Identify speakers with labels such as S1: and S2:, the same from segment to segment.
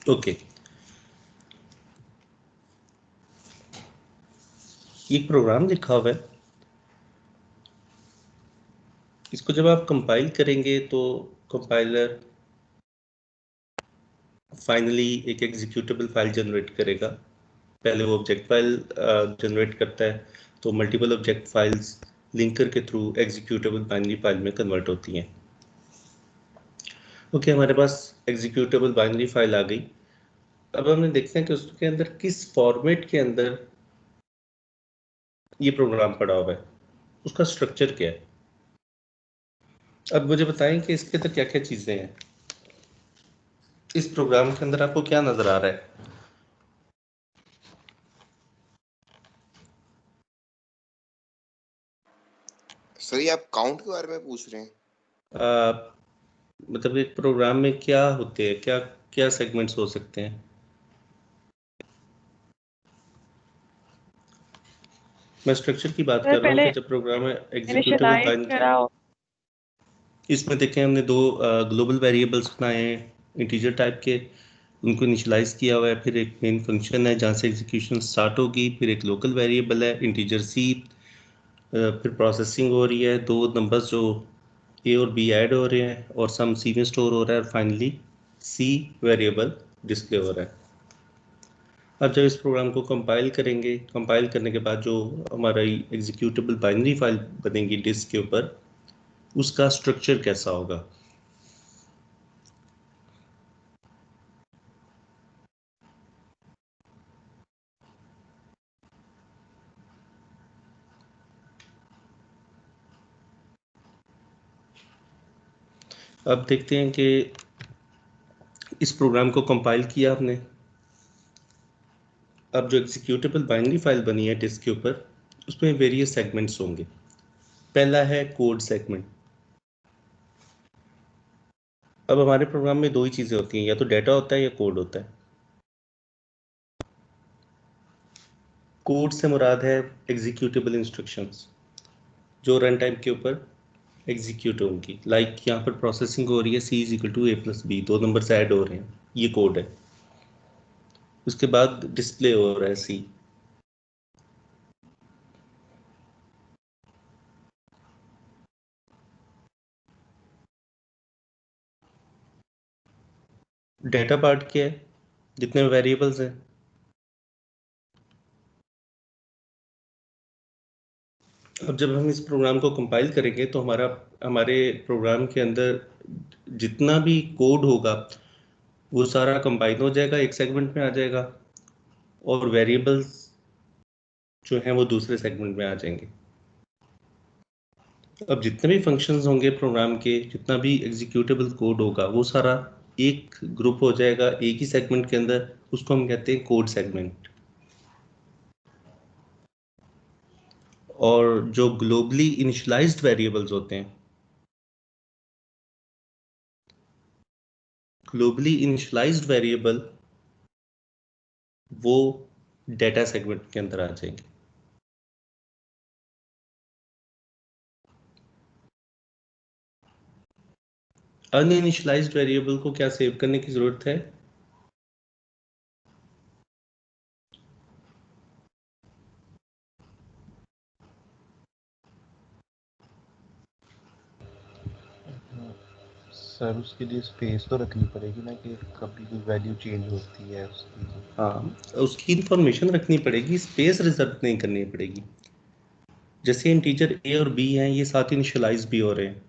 S1: Okay, एक programme लिखा हुआ है, इसको जब आप कंपाइल करेंगे तो कंपाइलर फाइनली एक एग्जीक्यूटेबल फाइल जनरेट करेगा। पहले वो ऑब्जेक्ट फाइल जनरेट करता है, तो मल्टीपल ऑब्जेक्ट फाइल्स लिंकर के थ्रू एग्जीक्यूटेबल बाइनरी फाइल में कन्वर्ट होती हैं। ओके, हमारे पास एग्जीक्यूटेबल बाइनरी फाइल आ गई। अब हमने देखते हैं कि उसके अंदर किस फॉर्मेट के अंदर ये प्रोग्राम पड़ा हुआ है, उसका स्ट्रक्चर क्या है। अब मुझे बताएं कि इसके अंदर क्या क्या चीजें हैं, इस प्रोग्राम के अंदर आपको क्या नजर आ रहा है।
S2: सर ये आप काउंट के बारे में पूछ रहे हैं?
S1: मतलब एक प्रोग्राम में क्या होते हैं, क्या क्या सेगमेंट्स हो सकते हैं। मैं स्ट्रक्चर की बात कर रहा हूँ कि जब प्रोग्राम है एग्जीक्यूटेबल बाइनरी, इसमें देखें हमने दो ग्लोबल वेरिएबल्स बनाए हैं इंटीजर टाइप के, उनको इनिशियलाइज किया हुआ है। फिर एक मेन फंक्शन है जहाँ से एग्जीक्यूशन स्टार्ट होगी, फिर एक लोकल वेरिएबल है इंटीजर सी, फिर प्रोसेसिंग हो रही है, दो नंबर्स जो ए और बी ऐड हो रहे हैं और सम सी में स्टोर हो रहा है, और फाइनली सी वेरिएबल डिस्प्ले हो रहा है। अब जब इस प्रोग्राम को कंपाइल करेंगे, कंपाइल करने के बाद जो हमारा एग्जीक्यूटेबल बाइनरी फाइल बनेगी डिस्क के ऊपर, उसका स्ट्रक्चर कैसा होगा। अब देखते हैं कि इस प्रोग्राम को कंपाइल किया आपने। अब जो एग्जीक्यूटेबल बाइनरी फाइल बनी है डिस्क के ऊपर, उसमें वेरियस सेगमेंट्स होंगे। पहला है कोड सेगमेंट। अब हमारे प्रोग्राम में दो ही चीज़ें होती हैं, या तो डाटा होता है या कोड होता है। कोड से मुराद है एग्जीक्यूटेबल इंस्ट्रक्शंस जो रन टाइम के ऊपर एग्जीक्यूट होंगी। लाइक यहाँ पर प्रोसेसिंग हो रही है, C is equal to A plus B, दो नंबर ऐड हो रहे हैं, ये कोड है। उसके बाद डिस्प्ले हो रहा है सी। डाटा पार्ट क्या है, जितने वेरिएबल्स हैं। अब जब हम इस प्रोग्राम को कंपाइल करेंगे तो हमारे प्रोग्राम के अंदर जितना भी कोड होगा वो सारा कंबाइन हो जाएगा, एक सेगमेंट में आ जाएगा, और वेरिएबल्स जो हैं वो दूसरे सेगमेंट में आ जाएंगे। अब जितने भी फंक्शंस होंगे प्रोग्राम के, जितना भी एग्जीक्यूटेबल कोड होगा, वो सारा एक ग्रुप हो जाएगा एक ही सेगमेंट के अंदर, उसको हम कहते हैं कोड सेगमेंट। और जो ग्लोबली इनिशियलाइज्ड वेरिएबल्स होते हैं, ग्लोबली इनिशियलाइज्ड वेरिएबल वो डेटा सेगमेंट के अंदर आ जाएंगे। अनइनिशियलाइज्ड वेरिएबल को क्या सेव करने की जरूरत है।
S3: सर उसके लिए स्पेस तो रखनी पड़ेगी ना, कि कभी भी वैल्यू चेंज होती है उसकी।
S1: हाँ, उसकी इंफॉर्मेशन रखनी पड़ेगी, स्पेस रिजर्व नहीं करनी पड़ेगी। जैसे इंटीजर ए और बी हैं, ये साथ इनिशियलाइज भी हो रहे हैं,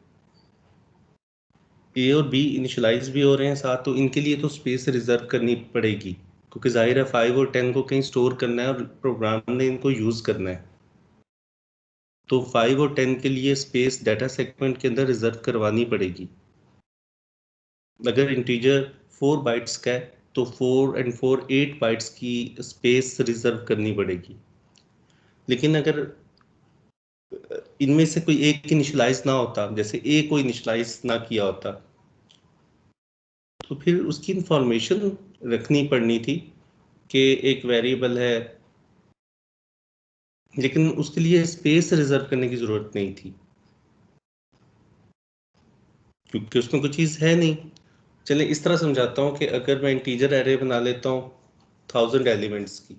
S1: ए और बी इनिशियलाइज भी हो रहे हैं साथ, तो इनके लिए तो स्पेस रिजर्व करनी पड़ेगी, क्योंकि जाहिर है 5 और 10 को कहीं स्टोर करना है और प्रोग्राम ने इनको यूज करना है। तो 5 और 10 के लिए स्पेस डाटा सेगमेंट के अंदर रिजर्व करवानी पड़ेगी। अगर इंटीजर 4 बाइट्स का है तो 4 एंड 4 8 बाइट्स की स्पेस रिजर्व करनी पड़ेगी। लेकिन अगर इनमें से कोई एक इनिशियलाइज ना होता, जैसे ए को इनिशियलाइज ना किया होता, तो फिर उसकी इंफॉर्मेशन रखनी पड़नी थी कि एक वेरिएबल है, लेकिन उसके लिए स्पेस रिजर्व करने की जरूरत नहीं थी, क्योंकि उसमें कोई चीज़ है नहीं। चलिए इस तरह समझाता हूँ कि अगर मैं इंटीजर एरे बना लेता हूँ 1000 एलिमेंट्स की,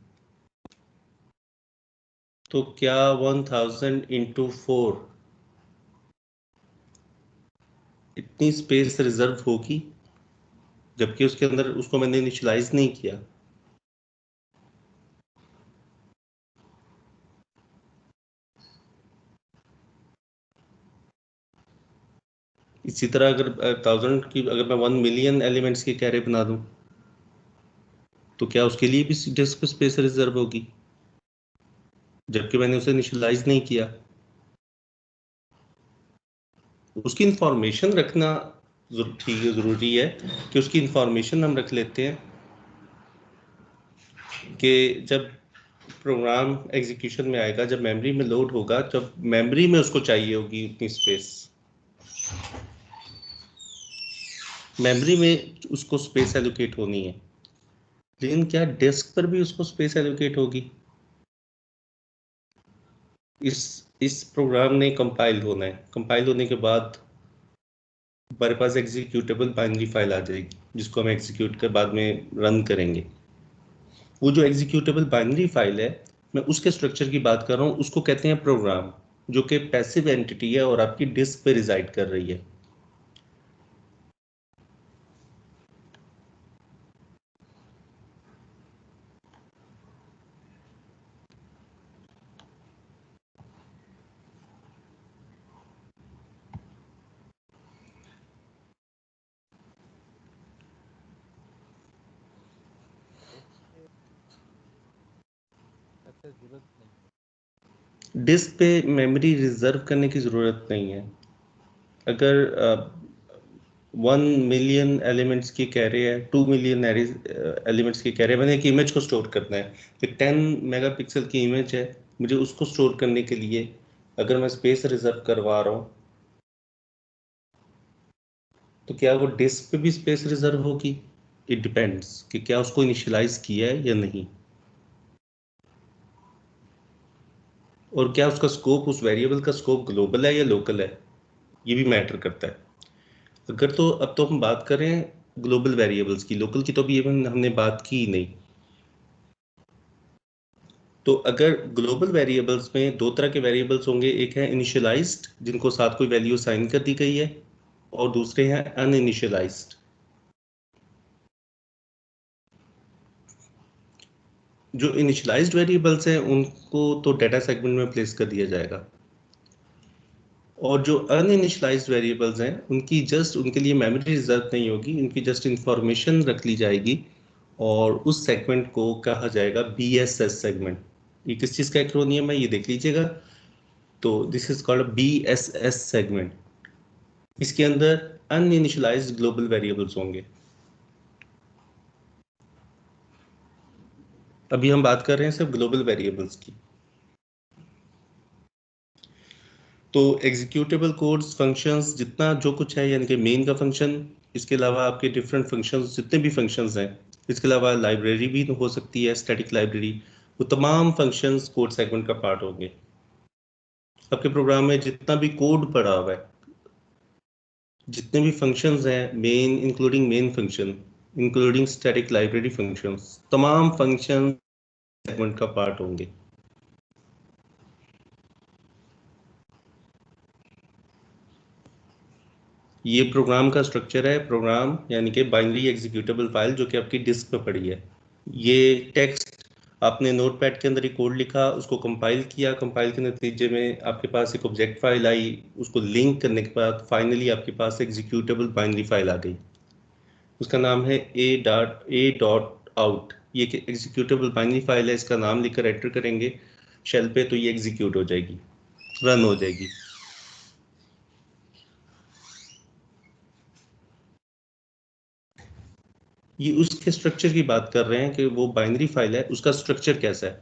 S1: तो क्या 1000 इंटू 4 इतनी स्पेस रिजर्व होगी, जबकि उसके अंदर उसको मैंने इनिशियलाइज नहीं किया। इसी तरह अगर 1000 की, अगर मैं 1 मिलियन एलिमेंट्स की कैरे बना दूं, तो क्या उसके लिए भी डिस्क स्पेस रिजर्व होगी, जबकि मैंने उसे इनिशियलाइज नहीं किया। उसकी इंफॉर्मेशन रखना ठीक है, जरूरी है कि उसकी इंफॉर्मेशन हम रख लेते हैं कि जब प्रोग्राम एग्जीक्यूशन में आएगा, जब मेमोरी में लोड होगा, जब मेमोरी में उसको चाहिए होगी उतनी स्पेस, मेमोरी में उसको स्पेस एलोकेट होनी है। लेकिन क्या डिस्क पर भी उसको स्पेस एलोकेट होगी? इस प्रोग्राम ने कंपाइल होना है। कंपाइल होने के बाद हमारे पास एग्जीक्यूटेबल बाइनरी फाइल आ जाएगी, जिसको हम एग्जीक्यूट कर बाद में रन करेंगे। वो जो एग्जीक्यूटेबल बाइनरी फाइल है, मैं उसके स्ट्रक्चर की बात कर रहा हूँ, उसको कहते हैं प्रोग्राम, जो कि पैसिव एंटिटी है और आपकी डिस्क पे रिजाइड कर रही है। डिस्क पे मेमोरी रिजर्व करने की ज़रूरत नहीं है। अगर 1 मिलियन एलिमेंट्स की कैरे है, 2 मिलियन एलिमेंट्स की कैरे, मैंने एक इमेज को स्टोर करना है, एक 10 मेगापिक्सल की इमेज है, मुझे उसको स्टोर करने के लिए अगर मैं स्पेस रिजर्व करवा रहा हूँ, तो क्या वो डिस्क पे भी स्पेस रिजर्व होगी? इट डिपेंड्स कि क्या उसको इनिशियलाइज किया है या नहीं, और क्या उसका स्कोप, उस वेरिएबल का स्कोप ग्लोबल है या लोकल है, ये भी मैटर करता है। अगर तो अब तो हम बात करें ग्लोबल वेरिएबल्स की, लोकल की तो अभी हमने बात की ही नहीं। तो अगर ग्लोबल वेरिएबल्स में दो तरह के वेरिएबल्स होंगे, एक है इनिशियलाइज्ड, जिनको साथ कोई वैल्यू साइन कर दी गई है, और दूसरे हैं अनइनिशियलाइज्ड। जो इनिशियलाइज्ड वेरिएबल्स हैं उनको तो डाटा सेगमेंट में प्लेस कर दिया जाएगा, और जो अनइनिशियलाइज्ड वेरिएबल्स हैं उनकी जस्ट, उनके लिए मेमोरी रिजर्व नहीं होगी, उनकी जस्ट इंफॉर्मेशन रख ली जाएगी, और उस सेगमेंट को कहा जाएगा BSS सेगमेंट। ये किस चीज़ का एक्रोनियम है, ये देख लीजिएगा। तो this is called BSS segment. इसके अंदर अनइनिशियलाइज्ड ग्लोबल वेरिएबल्स होंगे। अभी हम बात कर रहे हैं सिर्फ ग्लोबल वेरिएबल्स की। तो एग्जीक्यूटेबल कोड्स, फंक्शंस, जितना जो कुछ है, यानी कि मेन का फंक्शन, इसके अलावा आपके डिफरेंट फंक्शंस, जितने भी फंक्शंस हैं, इसके अलावा लाइब्रेरी भी हो सकती है, स्टैटिक लाइब्रेरी, वो तमाम फंक्शंस कोड सेगमेंट का पार्ट होंगे। आपके प्रोग्राम में जितना भी कोड पड़ा हुआ है, जितने भी फंक्शंस हैं, main including main function, including static library functions, तमाम फंक्शन सेगमेंट का पार्ट होंगे। ये प्रोग्राम का स्ट्रक्चर है। प्रोग्राम यानी कि बाइनरी एग्जीक्यूटेबल फाइल, जो कि आपकी डिस्क पे पड़ी है। ये टेक्स्ट आपने नोटपैड के अंदर ही कोड लिखा, उसको कंपाइल किया, कंपाइल के नतीजे में आपके पास एक ऑब्जेक्ट फाइल आई, उसको लिंक करने के बाद फाइनली आपके पास एग्जीक्यूटेबल बाइनरी फाइल आ गई। उसका नाम है A.out। ये एग्जीक्यूटेबल बाइनरी फाइल है, इसका नाम लिखकर एंटर करेंगे शेल पे, तो ये एग्जीक्यूट हो जाएगी, रन हो जाएगी। ये उसके स्ट्रक्चर की बात कर रहे हैं कि वो बाइनरी फाइल है, उसका स्ट्रक्चर कैसा है।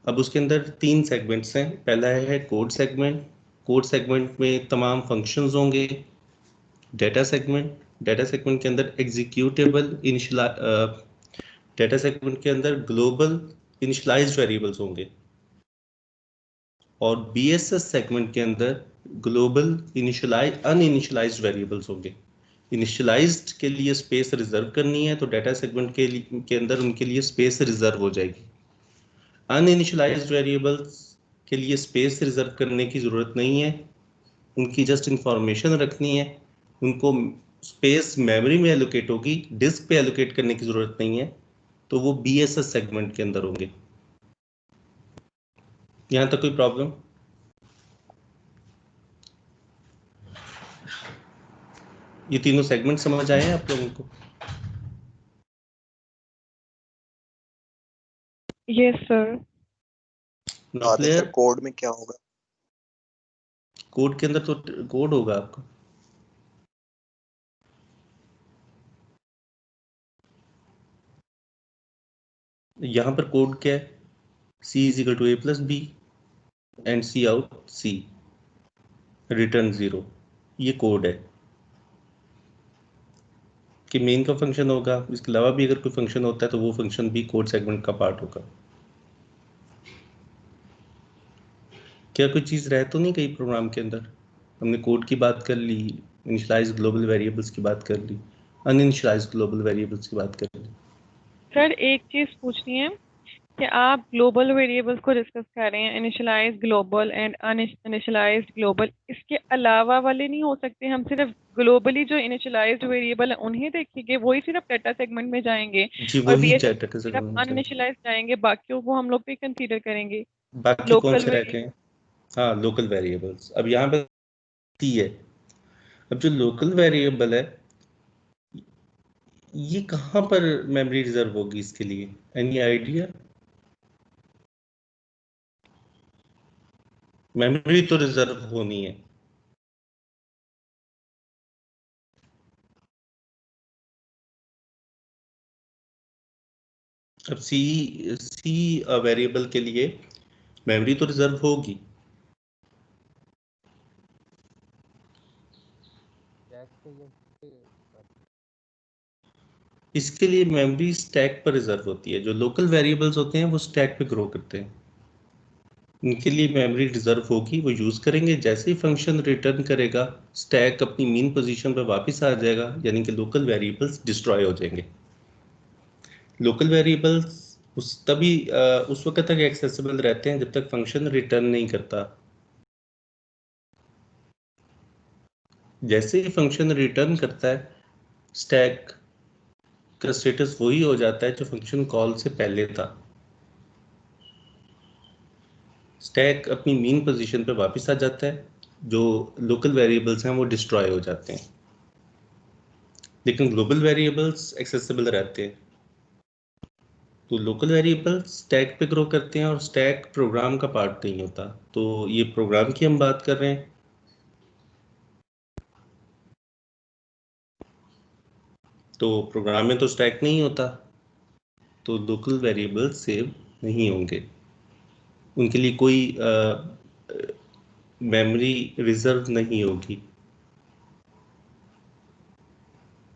S1: अब उसके अंदर 3 सेगमेंट्स हैं। पहला है कोड सेगमेंट। कोड सेगमेंट में तमाम फंक्शंस होंगे। डेटा सेगमेंट, डेटा सेगमेंट के अंदर एग्जीक्यूटेबल इनिशियल, डेटा सेगमेंट के अंदर ग्लोबल इनिशियलाइज्ड वेरिएबल्स होंगे, और BSS सेगमेंट के अंदर ग्लोबल इनिशियलाइज अनइनिशियलाइज्ड वेरिएबल्स होंगे। इनिशियलाइज्ड के लिए स्पेस रिजर्व करनी है तो डाटा सेगमेंट के अंदर उनके लिए स्पेस रिजर्व हो जाएगी। अनइनिशियलाइज्ड वेरिएबल्स के लिए स्पेस रिजर्व करने की ज़रूरत नहीं है, उनकी जस्ट इंफॉर्मेशन रखनी है, उनको स्पेस मेमोरी में एलोकेट होगी, डिस्क पे एलोकेट करने की ज़रूरत नहीं है, तो वो BSS सेगमेंट के अंदर होंगे। यहाँ तक कोई प्रॉब्लम? ये तीनों सेगमेंट समझ आए हैं आप लोगों को?
S4: Yes sir.
S1: नो
S2: तो फिर
S1: क्लियर?
S2: कोड में क्या होगा?
S1: कोड के अंदर तो कोड होगा आपका। यहाँ पर कोड क्या है? C is equal to A plus B and C out C, return 0, ये कोड है कि मेन का फंक्शन होगा। इसके अलावा भी अगर कोई फंक्शन होता है तो वो फंक्शन भी कोड सेगमेंट का पार्ट होगा। क्या कोई चीज़ रह तो नहीं गई प्रोग्राम के अंदर? हमने कोड की बात कर ली, इनिशियलाइज ग्लोबल वेरिएबल्स की बात कर ली, अनइनिशियलाइज ग्लोबल वेरिएबल्स की बात कर ली।
S4: सर एक चीज पूछनी है कि आप ग्लोबल वेरिएबल्स को डिस्कस कर रहे हैं, इनिशियलाइज ग्लोबल एंड अनइनिशियलाइज्ड ग्लोबल, इसके अलावा वाले नहीं हो सकते? हम सिर्फ ग्लोबली जो इनिशियलाइज्ड वेरिएबल है उन्हें देखेंगे, वही सिर्फ डाटा सेगमेंट में जाएंगे,
S1: जी
S4: और
S1: वही
S4: बीएसएस
S1: चैटर के
S4: सिर्फ
S1: सेगमेंट में
S4: अनइनिशियलाइज्ड जाएंगे, बाकियों को हम लोग भी कंसीडर करेंगे
S1: बाकी कौन
S4: लोकल
S1: से रह गए हैं? हाँ, लोकल वेरिएबल्स। अब यहाँ पे टी है। अब जो लोकल वेरिएबल है ये कहाँ पर मेमोरी रिजर्व होगी इसके लिए? Any idea? मेमोरी तो रिजर्व होनी है। अब सी वेरिएबल के लिए मेमोरी तो रिजर्व होगी। इसके लिए मेमोरी स्टैक पर रिजर्व होती है। जो लोकल वेरिएबल्स होते हैं वो स्टैक पे ग्रो करते हैं, इनके लिए मेमोरी रिजर्व होगी, वो यूज़ करेंगे। जैसे ही फंक्शन रिटर्न करेगा स्टैक अपनी मीन पोजीशन पर वापस आ जाएगा, यानी कि लोकल वेरिएबल्स डिस्ट्रॉय हो जाएंगे। लोकल वेरिएबल्स उस वक्त तक एक्सेसिबल रहते हैं जब तक फंक्शन रिटर्न नहीं करता। जैसे ही फंक्शन रिटर्न करता है स्टैक का स्टेटस वही हो जाता है जो फंक्शन कॉल से पहले था। स्टैक अपनी मीन पोजीशन पे वापस आ जाता है, जो लोकल वेरिएबल्स हैं वो डिस्ट्रॉय हो जाते हैं, लेकिन ग्लोबल वेरिएबल्स एक्सेसिबल रहते हैं। तो लोकल वेरिएबल्स स्टैक पे ग्रो करते हैं और स्टैक प्रोग्राम का पार्ट नहीं होता। तो ये प्रोग्राम की हम बात कर रहे हैं, तो प्रोग्राम में तो स्टैक नहीं होता, तो लोकल वेरिएबल्स सेव नहीं होंगे, उनके लिए कोई मेमोरी रिजर्व नहीं होगी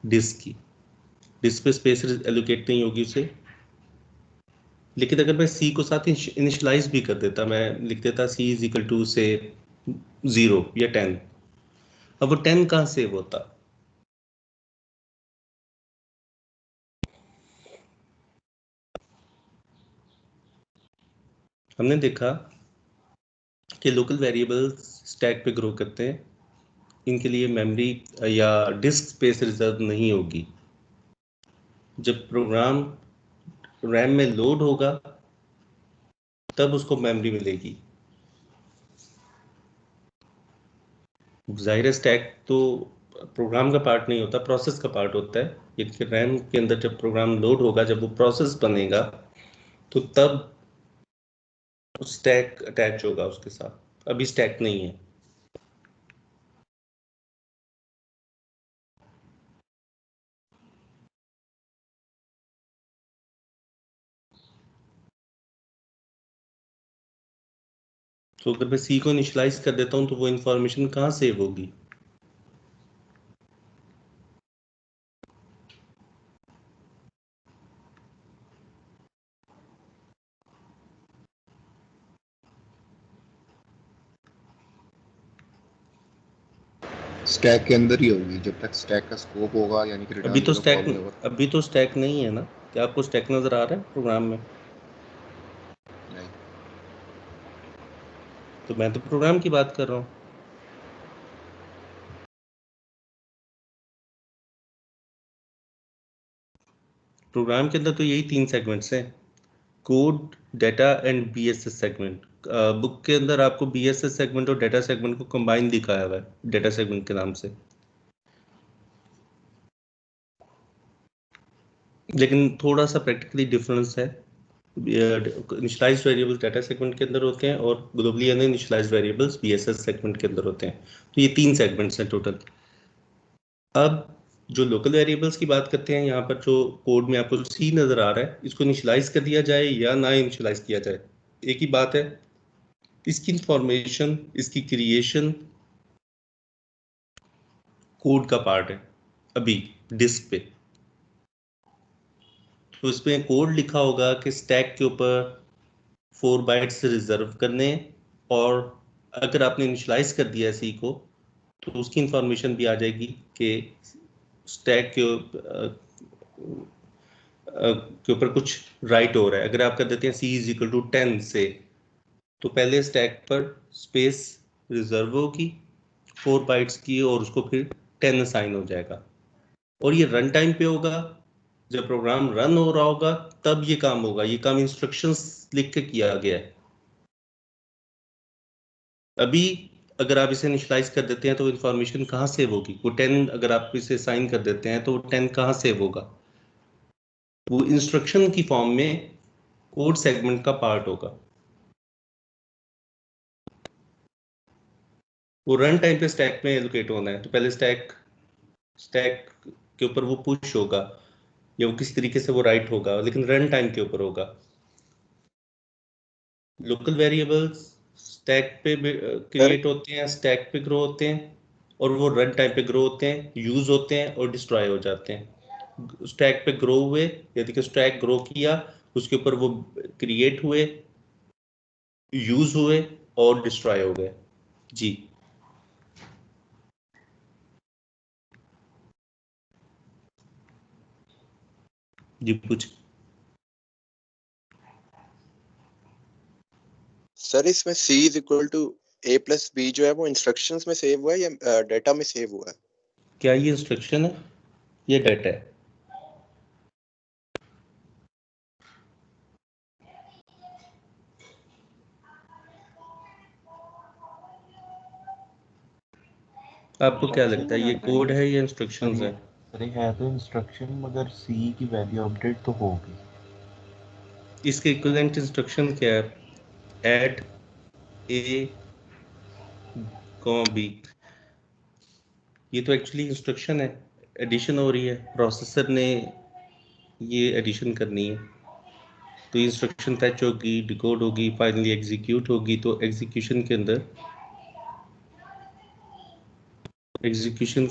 S1: डिस्क की, डिस्क पे स्पेस एलोकेट नहीं होगी उसे। लेकिन अगर मैं सी को साथ इनिशियलाइज भी कर देता, मैं लिख देता सी इज इक्वल टू से 0 या 10, अब वो 10 कहाँ सेव होता? हमने देखा कि लोकल वेरिएबल्स स्टैक पे ग्रो करते हैं, इनके लिए मेमोरी या डिस्क स्पेस रिजर्व नहीं होगी। जब प्रोग्राम रैम में लोड होगा तब उसको मेमोरी मिलेगी। जाहिर है स्टैक तो प्रोग्राम का पार्ट नहीं होता, प्रोसेस का पार्ट होता है। लेकिन रैम के अंदर जब प्रोग्राम लोड होगा, जब वो प्रोसेस बनेगा, तो तब स्टैक अटैच होगा उसके साथ। अभी स्टैक नहीं है। तो अगर मैं सी को इनिशियलाइज कर देता हूँ तो वो इंफॉर्मेशन कहाँ सेव होगी?
S2: स्टैक के अंदर ही होगी जब तक स्टैक का स्कोप होगा, यानी कि
S1: अभी तो
S2: रिटर्न जीरो होगा।
S1: अभी तो स्टैक नहीं है ना, क्या आपको स्टैक नजर आ रहा है प्रोग्राम में? तो मैं तो प्रोग्राम की बात कर रहा हूँ। प्रोग्राम के अंदर तो यही 3 सेगमेंट्स हैं, code, data and BSS segment. Book के अंदर आपको बीएसएस सेगमेंट और डाटा सेगमेंट को कंबाइन दिखाया हुआ है डाटा सेगमेंट के नाम से, लेकिन थोड़ा सा प्रैक्टिकली डिफरेंस है। इनिशियलाइज्ड वेरिएबल्स डाटा सेगमेंट के अंदर होते हैं और ग्लोबली अनइनिशियलाइज्ड वेरिएबल्स बीएसएस सेगमेंट के अंदर होते हैं। तो ये 3 सेगमेंट्स हैं टोटल। अब जो लोकल वेरिएबल्स की बात करते हैं, यहाँ पर जो कोड में आपको सी नजर आ रहा है, इसको इनिशियलाइज कर दिया जाए या ना इनिशियलाइज किया जाए, एक ही बात है। इसकी इंफॉर्मेशन, इसकी क्रिएशन कोड का पार्ट है अभी डिस्क पे। तो इसमें कोड लिखा होगा कि स्टैक के ऊपर 4 बाइट्स रिजर्व करने, और अगर आपने इनिशियलाइज कर दिया सी को तो उसकी इंफॉर्मेशन भी आ जाएगी कि स्टैक के ऊपर कुछ राइट हो रहा है। अगर आप कर देते हैं सी इज इक्वल टू 10 से, तो पहले स्टैक पर स्पेस रिजर्व होगी 4 बाइट्स की और उसको फिर 10 असाइन हो जाएगा, और ये रन टाइम पे होगा। जब प्रोग्राम रन हो रहा होगा तब ये काम होगा। ये काम इंस्ट्रक्शंस लिख के किया गया है। अभी अगर आप इसे इनिशियलाइज कर देते हैं तो इंफॉर्मेशन कहाँ सेव होगी? वो 10 अगर आप इसे साइन कर देते हैं तो 10 कहाँ सेव होगा? वो इंस्ट्रक्शन की फॉर्म में कोड सेगमेंट का पार्ट होगा। वो रन टाइम पे स्टैक में एलोकेट होना है, तो पहले स्टैक के ऊपर वो पुश होगा या वो किसी तरीके से वो राइट होगा, लेकिन रन टाइम के ऊपर होगा। लोकल वेरिएबल्स स्टैक पे क्रिएट होते हैं, स्टैक पे ग्रो होते हैं, और वो रन टाइम पे ग्रो होते हैं, यूज होते हैं और डिस्ट्रॉय हो जाते हैं। स्टैक पे ग्रो हुए, यदि कि स्टैक ग्रो किया, उसके ऊपर वो क्रिएट हुए, यूज हुए और डिस्ट्रॉय हो गए। जी जी पूछ।
S2: सर इसमें c is equal to a plus b जो है वो इंस्ट्रक्शंस में सेव हुआ है या डाटा में सेव हुआ है?
S1: क्या ये इंस्ट्रक्शन है? ये डाटा है। आपको क्या लगता है ये कोड है या इंस्ट्रक्शंस है?
S3: अरे है तो इंस्ट्रक्शन, मगर सी की वैल्यू अपडेट तो होगी।
S1: इसके इक्विवेलेंट इंस्ट्रक्शन क्या है? Add a b. ये तो एक्चुअली इंस्ट्रक्शन है, एडिशन हो रही है, प्रोसेसर ने ये एडिशन करनी है। तो इंस्ट्रक्शन फैच होगी, डिकोड होगी, फाइनली एग्जीक्यूट होगी। तो एग्जीक्यूशन के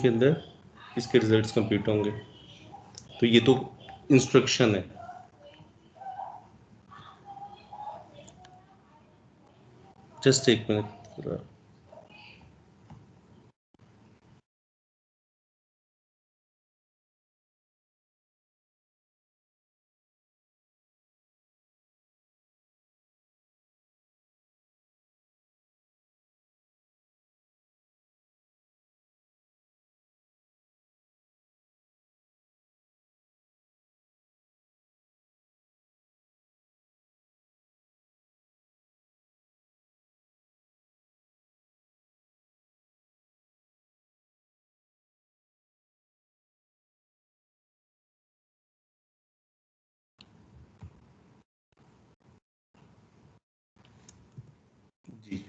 S1: अंदर इसके रिजल्ट्स कंप्यूट होंगे। तो ये तो इंस्ट्रक्शन है। जस्ट एक मिनट। जी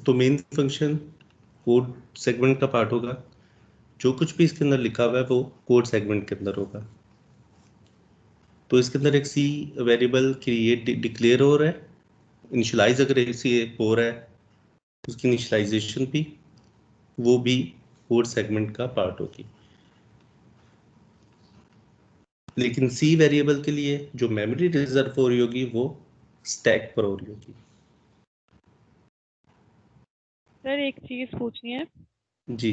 S1: तो मेन फंक्शन कोड सेगमेंट का पार्ट होगा। जो कुछ भी इसके अंदर लिखा हुआ है वो कोड सेगमेंट के अंदर होगा। तो इसके अंदर एक सी वेरिएबल क्रिएट डिक्लेयर हो रहा है, इनिशियलाइज अगर इसी हो रहा है, उसकी इनिशियलाइजेशन भी वो भी कोड सेगमेंट का पार्ट होगी। लेकिन सी वेरिएबल के लिए जो मेमोरी रिजर्व हो रही होगी वो स्टैक पर हो रही होगी।
S4: सर एक चीज पूछनी है
S1: जी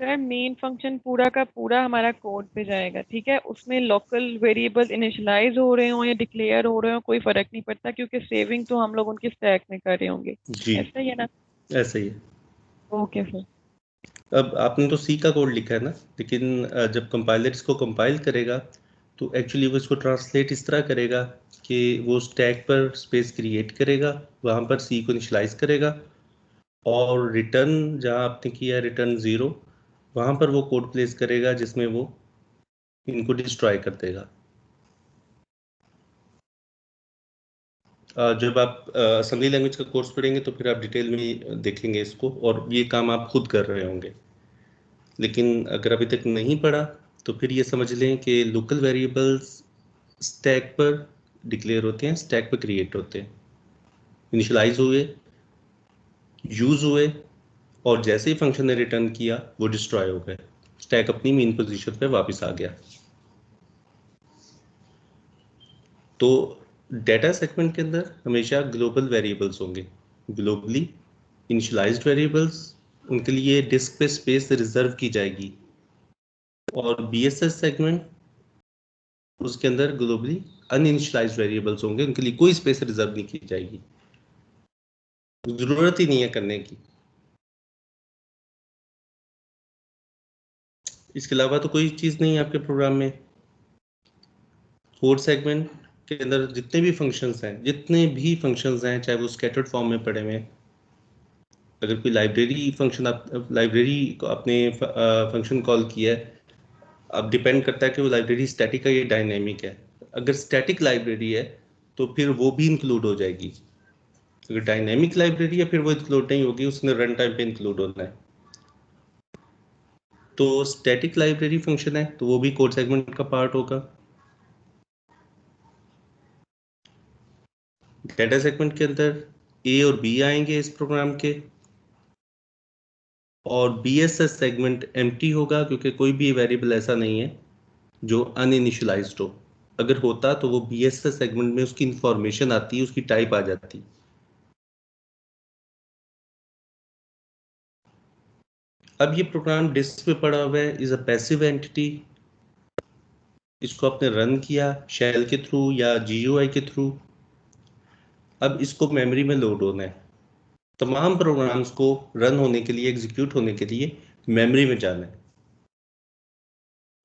S4: सर, मेन फंक्शन पूरा का पूरा हमारा कोड पे जाएगा, ठीक है? उसमें लोकल वेरिएबल इनिशियलाइज हो रहे हो या डिक्लेयर हो रहे हो कोई फर्क नहीं पड़ता, क्योंकि सेविंग तो हम लोग उनकी स्टैक में कर रहे होंगे।
S1: जी
S4: ऐसा ही है ना?
S1: ऐसा ही है।
S4: Okay sir.
S1: अब आपने तो सी का कोड लिखा है ना, लेकिन जब कंपाइलर इसको कंपाइल करेगा तो एक्चुअली वो इसको ट्रांसलेट इस तरह करेगा कि वो स्टैक पर स्पेस क्रिएट करेगा, वहाँ पर सी को इनिशियलाइज करेगा और रिटर्न जहाँ आपने किया रिटर्न 0, वहाँ पर वो कोड प्लेस करेगा जिसमें वो इनको डिस्ट्रॉय कर देगा। जब आप असेंबली लैंग्वेज का कोर्स पढ़ेंगे तो फिर आप डिटेल में देखेंगे इसको, और ये काम आप खुद कर रहे होंगे। लेकिन अगर अभी तक नहीं पढ़ा तो फिर ये समझ लें कि लोकल वेरिएबल्स स्टैक पर डिक्लेयर होते हैं, स्टैक पर क्रिएट होते हैं, इनिशियलाइज हुए, यूज हुए, और जैसे ही फंक्शन ने रिटर्न किया वो डिस्ट्रॉय हो गए, स्टैक अपनी मेन पोजीशन पे वापस आ गया। तो डेटा सेगमेंट के अंदर हमेशा ग्लोबल वेरिएबल्स होंगे, ग्लोबली इनिशियलाइज्ड वेरिएबल्स, उनके लिए डिस्क पे स्पेस रिजर्व की जाएगी। और बीएसएस सेगमेंट, उसके अंदर ग्लोबली अनइनिशियलाइज्ड वेरिएबल्स होंगे, उनके लिए कोई स्पेस रिजर्व नहीं की जाएगी, जरूरत ही नहीं है करने की। इसके अलावा तो कोई चीज़ नहीं है आपके प्रोग्राम में। कोड सेगमेंट के अंदर जितने भी फंक्शंस हैं, चाहे वो स्कैटर्ड फॉर्म में पड़े हुए हैं, अगर कोई लाइब्रेरी फंक्शन लाइब्रेरी को आपने फंक्शन कॉल किया है, अब डिपेंड करता है कि वो लाइब्रेरी स्टैटिक है या डायनेमिक है। अगर स्टैटिक लाइब्रेरी है तो फिर वो भी इंक्लूड हो जाएगी। अगर डायनेमिक लाइब्रेरी है फिर वो इंक्लूड नहीं होगी, उसने रन टाइम पे इंक्लूड होना है। तो स्टैटिक लाइब्रेरी फंक्शन है तो वो भी कोड सेगमेंट का पार्ट होगा। डेटा सेगमेंट के अंदर ए और बी आएंगे इस प्रोग्राम के, और बीएसएस सेगमेंट एम्प्टी होगा क्योंकि कोई भी वेरिएबल ऐसा नहीं है जो अनइनिशियलाइज्ड हो। अगर होता तो वो बीएसएस सेगमेंट में उसकी इंफॉर्मेशन आती, उसकी टाइप आ जाती। अब ये प्रोग्राम डिस्क पे पड़ा हुआ है, इज अ पैसिव एंटिटी। इसको आपने रन किया शेल के थ्रू या जीयूआई के थ्रू, अब इसको मेमोरी में लोड होना है। तमाम प्रोग्राम्स को रन होने के लिए, एग्जीक्यूट होने के लिए मेमोरी में जाना है।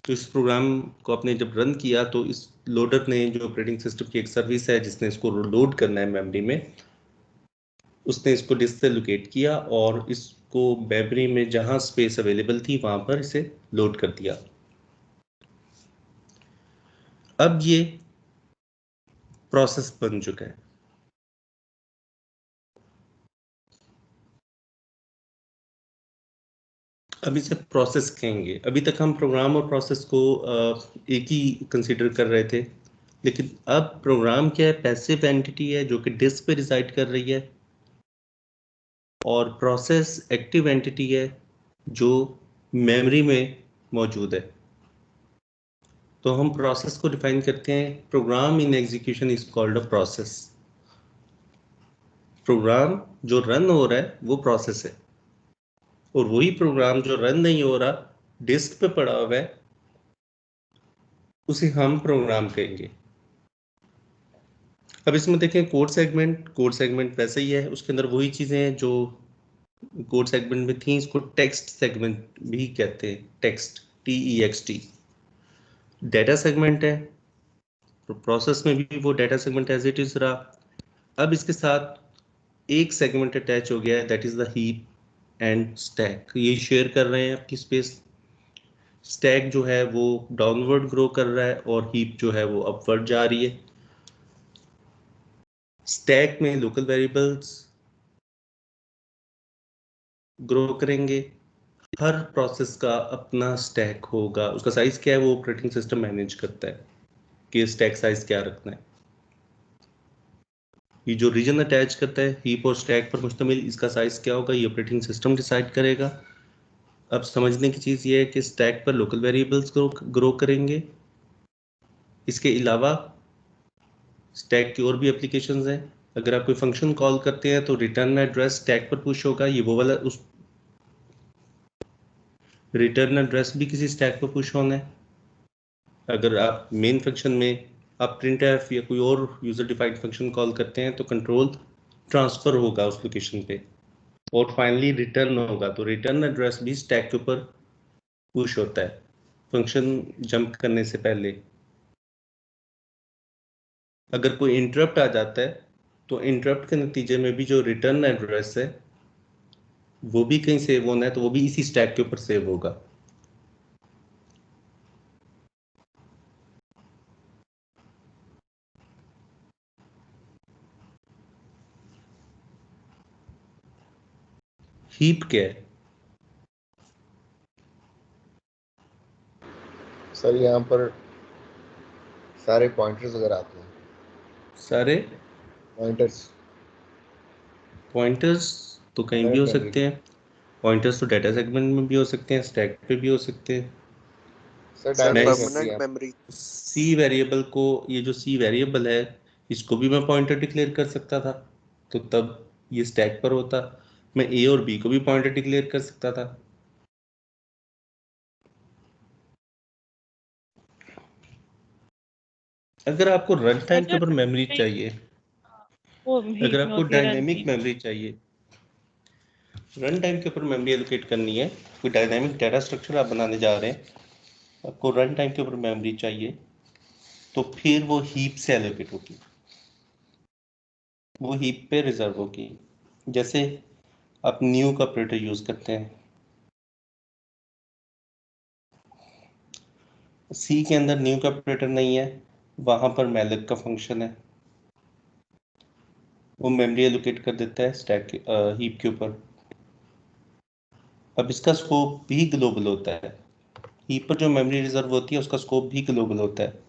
S1: तो इस प्रोग्राम को आपने जब रन किया तो इस लोडर ने, जो ऑपरेटिंग सिस्टम की एक सर्विस है जिसने इसको लोड करना है मेमोरी में, उसने इसको डिस्क से लोकेट किया और इसको मेमोरी में जहां स्पेस अवेलेबल थी वहां पर इसे लोड कर दिया। अब ये प्रोसेस बन चुका है। अब इसे प्रोसेस कहेंगे। अभी तक हम प्रोग्राम और प्रोसेस को एक ही कंसीडर कर रहे थे, लेकिन अब प्रोग्राम क्या है, पैसिव एंटिटी है जो कि डिस्क पे रिसाइड कर रही है, और प्रोसेस एक्टिव एंटिटी है जो मेमोरी में मौजूद है। तो हम प्रोसेस को डिफाइन करते हैं, program in execution is called a process. Program जो रन हो रहा है वो प्रोसेस है, और वही प्रोग्राम जो रन नहीं हो रहा, डिस्क पे पड़ा हुआ है, उसे हम प्रोग्राम कहेंगे। अब इसमें देखें कोड सेगमेंट वैसे ही है, उसके अंदर वही चीजें हैं जो कोड सेगमेंट में थी। इसको टेक्स्ट सेगमेंट भी कहते हैं, टेक्स्ट, TEXT। डेटा सेगमेंट है तो प्रोसेस में भी वो data segment as it is रहा। अब इसके साथ एक सेगमेंट अटैच हो गया है, that is the heap and stack. ये शेयर कर रहे हैं आपकी स्पेस। स्टैक जो है वो डाउनवर्ड ग्रो कर रहा है और हीप जो है वो अपवर्ड जा रही है। स्टैक में लोकल वेरिएबल्स ग्रो करेंगे। हर प्रोसेस का अपना स्टैक होगा, उसका साइज क्या है वो ऑपरेटिंग सिस्टम मैनेज करता है कि स्टैक साइज क्या रखना है। ये जो रीजन अटैच करता है हीप और स्टैक पर मुश्तमिल, इसका साइज क्या होगा ये ऑपरेटिंग सिस्टम डिसाइड करेगा। अब समझने की चीज़ ये है कि स्टैक पर लोकल वेरिएबल्स ग्रो करेंगे। इसके अलावा स्टैक की और भी एप्लीकेशंस हैं। अगर आप कोई फंक्शन कॉल करते हैं तो रिटर्न एड्रेस स्टैक पर पुश होगा, ये वो वाला उस रिटर्न एड्रेस भी किसी स्टैक पर पुश होना है। अगर आप मेन फंक्शन में आप प्रिंट एफ या कोई और यूजर डिफाइंड फंक्शन कॉल करते हैं तो कंट्रोल ट्रांसफर होगा उस लोकेशन पे, और फाइनली रिटर्न होगा, तो रिटर्न एड्रेस भी स्टैक के ऊपर पुश होता है फंक्शन जंप करने से पहले। अगर कोई इंटरप्ट आ जाता है तो इंटरप्ट के नतीजे में भी जो रिटर्न एड्रेस है वो भी कहीं सेव होना है, तो वो भी इसी स्टैक के ऊपर सेव होगा। हीप क्या है?
S3: सर यहाँ पर सारे पॉइंटर्स वगैरह आते हैं।
S1: सारे
S3: पॉइंटर्स
S1: तो कहीं भी हो सकते हैं। पॉइंटर्स तो डाटा सेगमेंट में भी हो सकते हैं, स्टैक पे भी हो सकते हैं।
S3: सर
S2: सर
S1: मैं
S2: परमानेंट मेमोरी
S1: सी वेरिएबल को, ये जो सी वेरिएबल है इसको भी मैं पॉइंटर डिक्लेयर कर सकता था, तो तब ये स्टैक पर होता। मैं ए और बी को भी पॉइंटर डिक्लेयर कर सकता था। अगर आपको रन टाइम के ऊपर मेमोरी चाहिए,
S4: वो
S1: अगर
S4: हीप में
S1: आपको
S4: होती है रन
S1: डायनेमिक
S4: की।
S1: मेमोरी चाहिए, रन टाइम के ऊपर मेमोरी एलोकेट करनी है, कोई डायनेमिक डाटा स्ट्रक्चर आप बनाने जा रहे हैं, आपको रन टाइम के ऊपर मेमोरी चाहिए, तो फिर वो हीप से एलोकेट होगी, वो हीप पे रिजर्व होगी। जैसे आप न्यू का ऑपरेटर यूज करते हैं, सी के अंदर न्यू का ऑपरेटर नहीं है, वहां पर मैलक का फंक्शन है, वो मेमोरी एलोकेट कर देता है स्टैक हीप के ऊपर। अब इसका स्कोप भी ग्लोबल होता है, हीप पर जो मेमोरी रिजर्व होती है उसका स्कोप भी ग्लोबल होता है।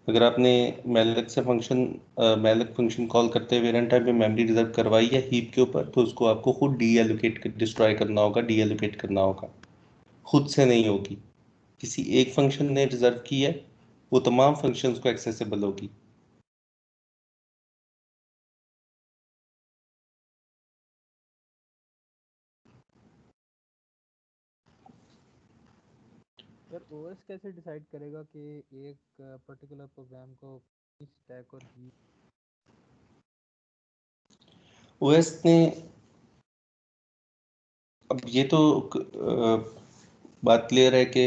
S1: अगर आपने मैलक फंक्शन कॉल करते हुए रन टाइम पे मेमोरी रिजर्व करवाई है हीप के ऊपर, तो उसको आपको खुद डी एलोकेट डिस्ट्रॉय करना होगा, डी एलोकेट करना होगा, खुद से नहीं होगी। किसी एक फंक्शन ने रिजर्व की है, वो तमाम फंक्शंस को एक्सेसिबल होगी।
S5: सर ओएस कैसे डिसाइड करेगा कि एक पर्टिकुलर प्रोग्राम को स्टैक और हीप?
S1: ओएस ने, अब ये तो बात क्लियर है कि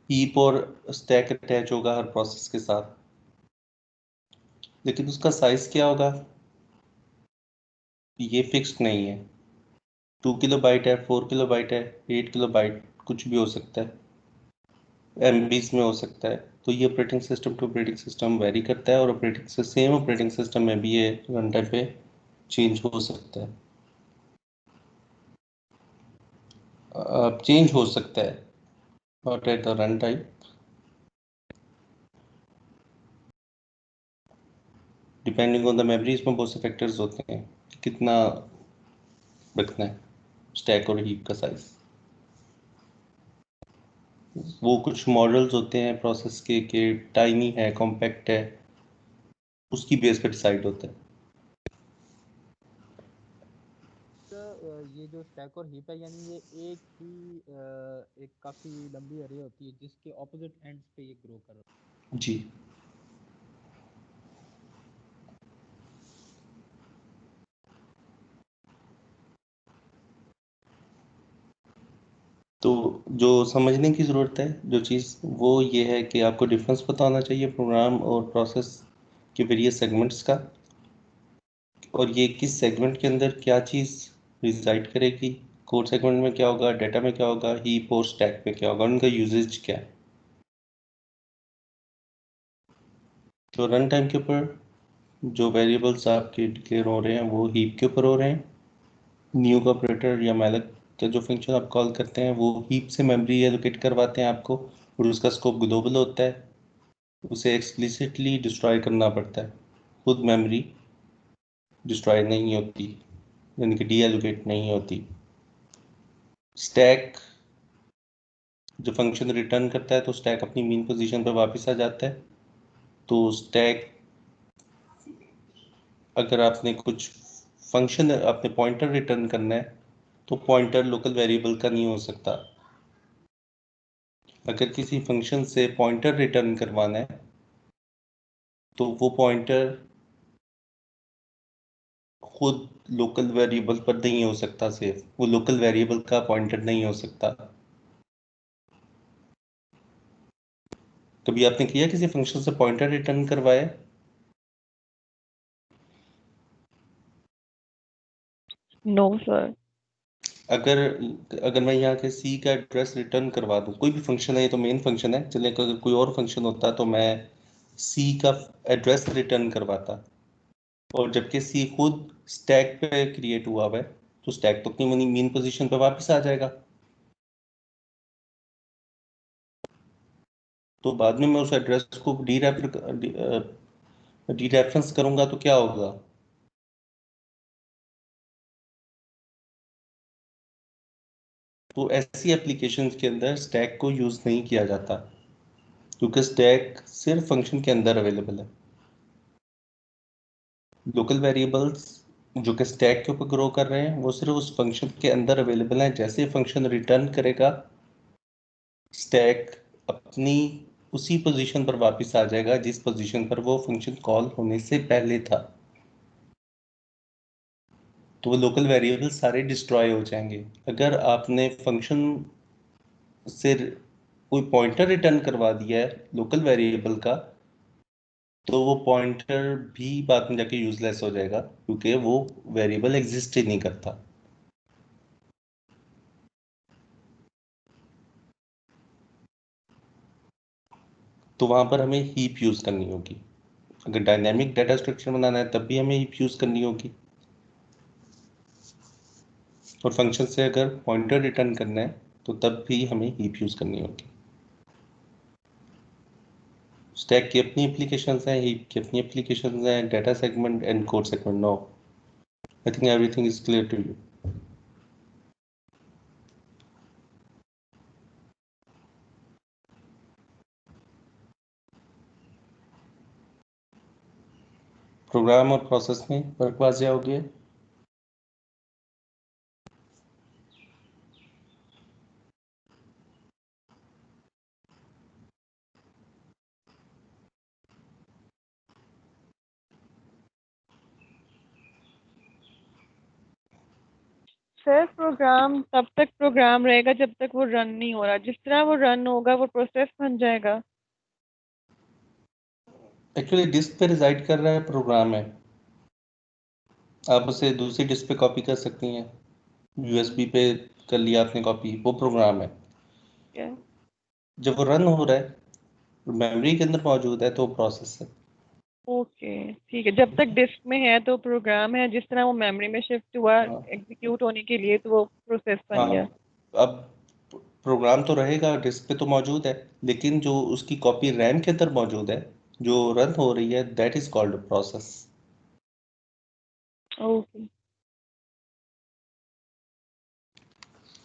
S1: हीप और स्टैक अटैच होगा हर प्रोसेस के साथ, लेकिन उसका साइज क्या होगा ये फिक्स्ड नहीं है। 2 किलोबाइट है, 4 किलोबाइट है, 8 किलोबाइट, कुछ भी हो सकता है, एमबीज में हो सकता है। तो ये operating system to operating system vary करता है, और सेम ऑपरेटिंग सिस्टम में भी ये रन टाइम पे चेंज हो सकता है, चेंज हो सकता है, not at the run time. Depending on the memory, इसमें बहुत से फैक्टर्स होते हैं कि कितना रखना है स्टैक और हीप का साइज। वो कुछ मॉडल्स होते हैं प्रोसेस के टाइनी है, कॉम्पैक्ट है, उसकी बेस पर डिसाइड होता है।
S5: ये जो स्टैक और हीप है यानी ये एक ही एक काफी लंबी अरे होती है जिसके ऑपोजिट एंड्स पे ये ग्रो कर रहा है।
S1: जी, तो जो समझने की ज़रूरत है जो चीज़, वो ये है कि आपको डिफरेंस पता होना चाहिए प्रोग्राम और प्रोसेस के वेरियस सेगमेंट्स का, और ये किस सेगमेंट के अंदर क्या चीज़ रिजाइड करेगी, कोड सेगमेंट में क्या होगा, डाटा में क्या होगा, हीप और स्टैक में क्या होगा, उनका यूजेज क्या है। तो रन टाइम के ऊपर जो वेरिएबल्स आपके डिक्लेयर हो रहे हैं वो हीप के ऊपर हो रहे हैं। न्यू का ऑपरेटर या मैलक का जो फंक्शन आप कॉल करते हैं वो हीप से मेमोरी एलोकेट करवाते हैं आपको, और उसका स्कोप ग्लोबल होता है। उसे एक्सप्लिसिटली डिस्ट्रॉय करना पड़ता है। खुद मेमोरी डिस्ट्रॉय नहीं होती, यानी कि डीएलोकेट नहीं होती। स्टैक जो फंक्शन रिटर्न करता है तो स्टैक अपनी मेन पोजीशन पर वापस आ जाता है। तो स्टैक, अगर आपने कुछ फंक्शन, आपने पॉइंटर रिटर्न करना है तो पॉइंटर लोकल वेरिएबल का नहीं हो सकता। अगर किसी फंक्शन से पॉइंटर रिटर्न करवाना है तो वो पॉइंटर खुद लोकल वेरिएबल पर नहीं हो सकता, सेव वो लोकल वेरिएबल का पॉइंटर नहीं हो सकता। कभी आपने किया किसी फंक्शन से पॉइंटर रिटर्न करवाया?
S4: No sir.
S1: अगर अगर मैं यहाँ के सी का एड्रेस रिटर्न करवा दूँ, कोई भी फंक्शन है, ये तो मेन फंक्शन है, चलिए अगर कोई और फंक्शन होता तो मैं सी का एड्रेस रिटर्न करवाता, और जबकि सी खुद स्टैक पे क्रिएट हुआ हुआ है तो स्टैक तो अपनी मेन पोजीशन पे वापस आ जाएगा। तो बाद में मैं उस एड्रेस को डीरेफरेंस करूंगा तो क्या होगा? तो ऐसी एप्लीकेशंस के अंदर स्टैक को यूज नहीं किया जाता, क्योंकि स्टैक सिर्फ फंक्शन के अंदर अवेलेबल है। लोकल वेरिएबल्स जो कि स्टैक के ऊपर ग्रो कर रहे हैं वो सिर्फ उस फंक्शन के अंदर अवेलेबल हैं। जैसे फंक्शन रिटर्न करेगा, स्टैक अपनी उसी पोजीशन पर वापस आ जाएगा जिस पोजीशन पर वो फंक्शन कॉल होने से पहले था। तो वो लोकल वेरिएबल सारे डिस्ट्रॉय हो जाएंगे। अगर आपने फंक्शन से कोई पॉइंटर रिटर्न करवा दिया है लोकल वेरिएबल का, तो वो पॉइंटर भी बाद में जाके यूजलेस हो जाएगा, क्योंकि वो वेरिएबल एग्जिस्ट ही नहीं करता। तो वहां पर हमें हीप यूज करनी होगी। अगर डायनेमिक डाटा स्ट्रक्चर बनाना है तब भी हमें हीप यूज करनी होगी, और फंक्शन से अगर पॉइंटर रिटर्न करना है तो तब भी हमें हीप यूज करनी होगी। स्टैक की अपनी एप्लीकेशंस हैं, हीप की अपनी एप्लीकेशंस हैं, data segment and code segment. No, I think everything is clear to you. Program और प्रोसेस में फर्क वाज़ेह हो गया?
S4: सर प्रोग्राम तब तक प्रोग्राम रहेगा जब तक वो रन नहीं हो रहा। जिस तरह वो रन होगा वो प्रोसेस बन जाएगा।
S1: एक्चुअली डिस्क पे रिजाइड कर रहा है प्रोग्राम है, आप उसे दूसरी डिस्क पे कॉपी कर सकती हैं। यूएसबी पे कर लिया आपने कॉपी, वो प्रोग्राम है।
S4: क्या?
S1: जब वो रन हो रहा है, मेमोरी के अंदर मौजूद है, तो प्रोसेस है।
S4: ओके ठीक है। जब तक डिस्क में है तो प्रोग्राम है, जिस तरह वो मेमोरी में शिफ्ट हुआ
S1: हाँ
S4: एग्जीक्यूट होने के लिए तो वो प्रोसेस बन
S1: हाँ।
S4: गया।
S1: अब प्रोग्राम तो रहेगा, डिस्क पे तो मौजूद है, लेकिन जो उसकी कॉपी रैम के अंदर मौजूद है जो रन हो रही है, that is called process.
S4: Okay.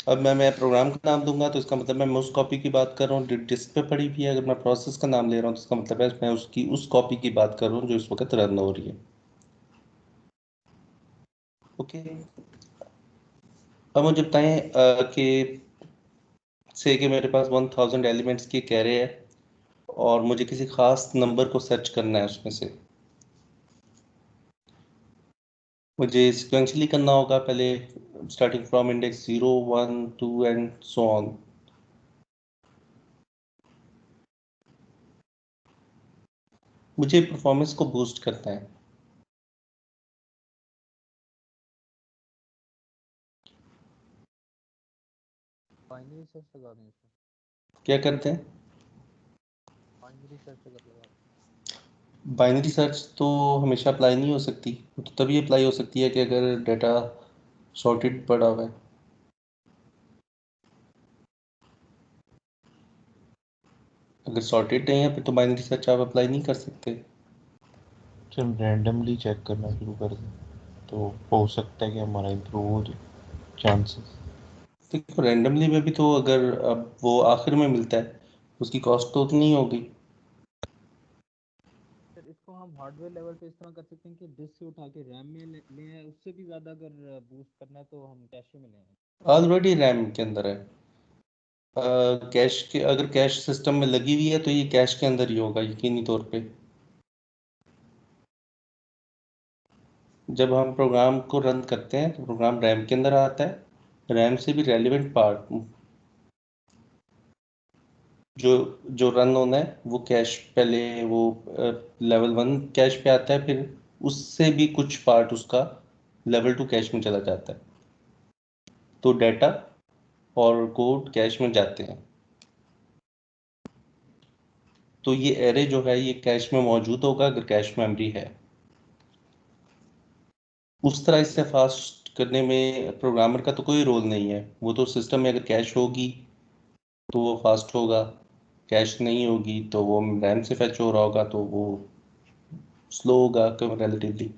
S1: अब मैं प्रोग्राम का नाम दूंगा तो इसका मतलब मैं उस कॉपी की बात कर रहा हूँ जो डिस्क पे पड़ी हुई है। अगर मैं प्रोसेस का नाम ले रहा हूँ तो इसका मतलब है मैं उसकी उस कॉपी की बात कर रहा हूँ जो इस वक्त रन हो रही है। ओके। अब मुझे बताएं कि से कि मेरे पास 1000 एलिमेंट्स की एक एरे है और मुझे किसी खास नंबर को सर्च करना है उसमें से। मुझे सिक्वेंशली करना होगा, पहले starting from index 0 1 2 and so on. मुझे परफॉर्मेंस को बूस्ट करना है।
S5: बाइनरी सर्च लगा दें इसमें।
S1: क्या करते हैं?
S5: बाइनरी सर्च अगर लगा दें।
S1: बाइनरी सर्च तो हमेशा अप्लाई नहीं हो सकती, वो तो तभी अप्लाई हो सकती है कि अगर डाटा सॉर्टेड पड़ा हुआ है। अगर सॉर्टेड नहीं है फिर तो बाइनरी सर्च आप अप्लाई नहीं कर सकते।
S3: जब रैंडमली चेक करना शुरू कर दें तो हो सकता है कि हमारा इम्प्रूव हो जाए चांसेस।
S1: देखो रैंडमली में भी तो अगर अब वो आखिर में मिलता है उसकी कॉस्ट तो उतनी ही होगी।
S5: सर इसको हम हार्डवेयर लेवल पे इस तरह कर सकते हैं कि डिस्क से उठा के रैम में ले आए, उससे भी ज़्यादा अगर बूस्ट करना है तो हम कैशे में ले आए।
S1: ऑलरेडी रैम के अंदर है। कैश के अगर कैश सिस्टम में लगी हुई है तो ये कैश के अंदर ही होगा यकीनी तौर पे। जब हम प्रोग्राम को रन करते हैं तो प्रोग्राम रैम के अंदर आता है। रैम से भी रेलिवेंट पार्ट जो जो रन होना है वो कैश पहले वो लेवल 1 कैश पे आता है, फिर उससे भी कुछ पार्ट उसका लेवल 2 कैश में चला जाता है। तो डाटा और कोड कैश में जाते हैं। तो ये एरे जो है ये कैश में मौजूद होगा अगर कैश मेमोरी है। उस तरह इससे फास्ट करने में प्रोग्रामर का तो कोई रोल नहीं है। वो तो सिस्टम में अगर कैश होगी तो वो फास्ट होगा, कैश नहीं होगी तो वो रैम से फैच हो रहा होगा तो वो स्लो होगा रिलेटिवली।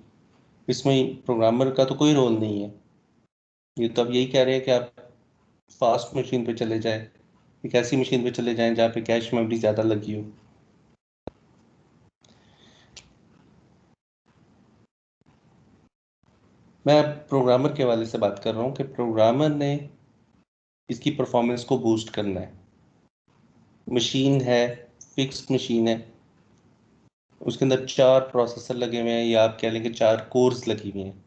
S1: इसमें प्रोग्रामर का तो कोई रोल नहीं है। ये तो अब यही कह रहे हैं कि आप फास्ट मशीन पे चले जाएं, एक ऐसी मशीन पे चले जाएं जहाँ पे कैश मेमोरी ज़्यादा लगी हो। मैं अब प्रोग्रामर के हवाले से बात कर रहा हूँ कि प्रोग्रामर ने इसकी परफॉर्मेंस को बूस्ट करना है। मशीन है, फिक्स्ड मशीन है, उसके अंदर 4 प्रोसेसर लगे हुए हैं या आप कह लें कि 4 कोर्स लगी हुई हैं।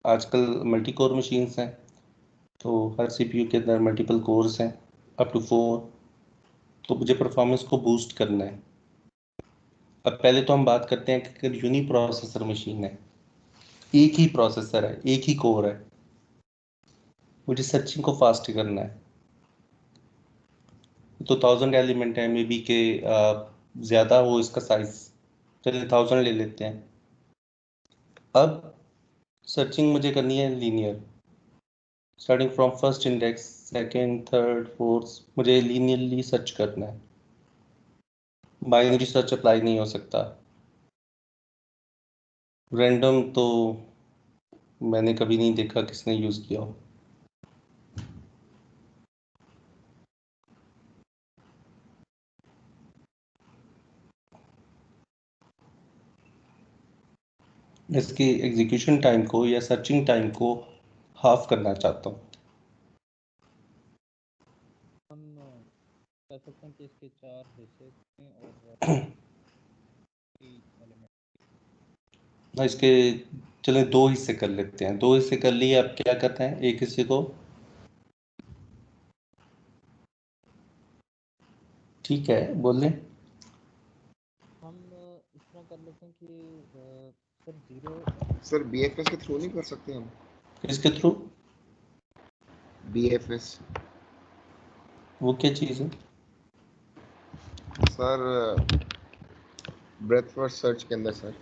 S1: आजकल मल्टी कोर मशीन्स हैं तो हर सीपीयू के अंदर मल्टीपल कोर्स हैं अप टू 4। तो मुझे परफॉर्मेंस को बूस्ट करना है। अब पहले तो हम बात करते हैं कि अगर यूनी प्रोसेसर मशीन है, एक ही प्रोसेसर है, एक ही कोर है, मुझे सर्चिंग को फास्ट करना है तो 1000 एलिमेंट है मे बी के ज़्यादा हो इसका साइज, चलिए 1000 ले लेते हैं। अब सर्चिंग मुझे करनी है linear, starting from first index, second, third, fourth, मुझे लीनियरली सर्च करना है। बाइनरी सर्च अप्लाई नहीं हो सकता। रैंडम तो मैंने कभी नहीं देखा किसने यूज़ किया हो। इसके एग्जीक्यूशन टाइम को या सर्चिंग टाइम को हाफ करना चाहता हूँ।
S5: हम कह सकते हैं कि इसके 4 हिस्से हैं और एलिमेंट।
S1: इसके चले 2 हिस्से कर लेते हैं। 2 हिस्से कर लिए, अब क्या करते हैं, एक हिस्से को ठीक है बोल लें।
S5: हम इस तरह कर लेते हैं कि सर 0
S2: सर बीएफएस के थ्रू नहीं कर सकते हम?
S1: किसके थ्रू?
S2: बीएफएस
S1: वो क्या चीज़ है?
S2: सर ब्रेथ फर्स्ट सर्च के अंदर सर।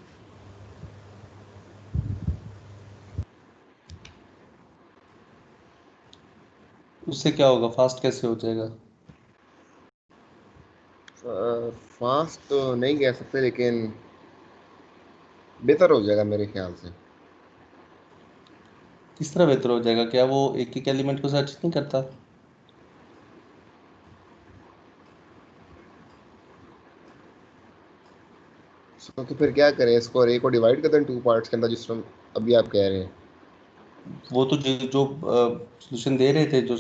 S1: उससे क्या होगा, फास्ट कैसे हो जाएगा?
S2: फास्ट तो नहीं कह सकते लेकिन बेहतर हो जाएगा मेरे ख्याल से।
S1: किस तरह बेहतर हो जाएगा? क्या वो एक एक एलिमेंट को सर्च नहीं करता?
S2: तो फिर क्या करें, इसको और ए को डिवाइड कर दें 2 पार्ट्स के अंदर जिस तरह अभी आप कह रहे हैं?
S1: वो तो जो सोल्यूशन दे रहे थे, जो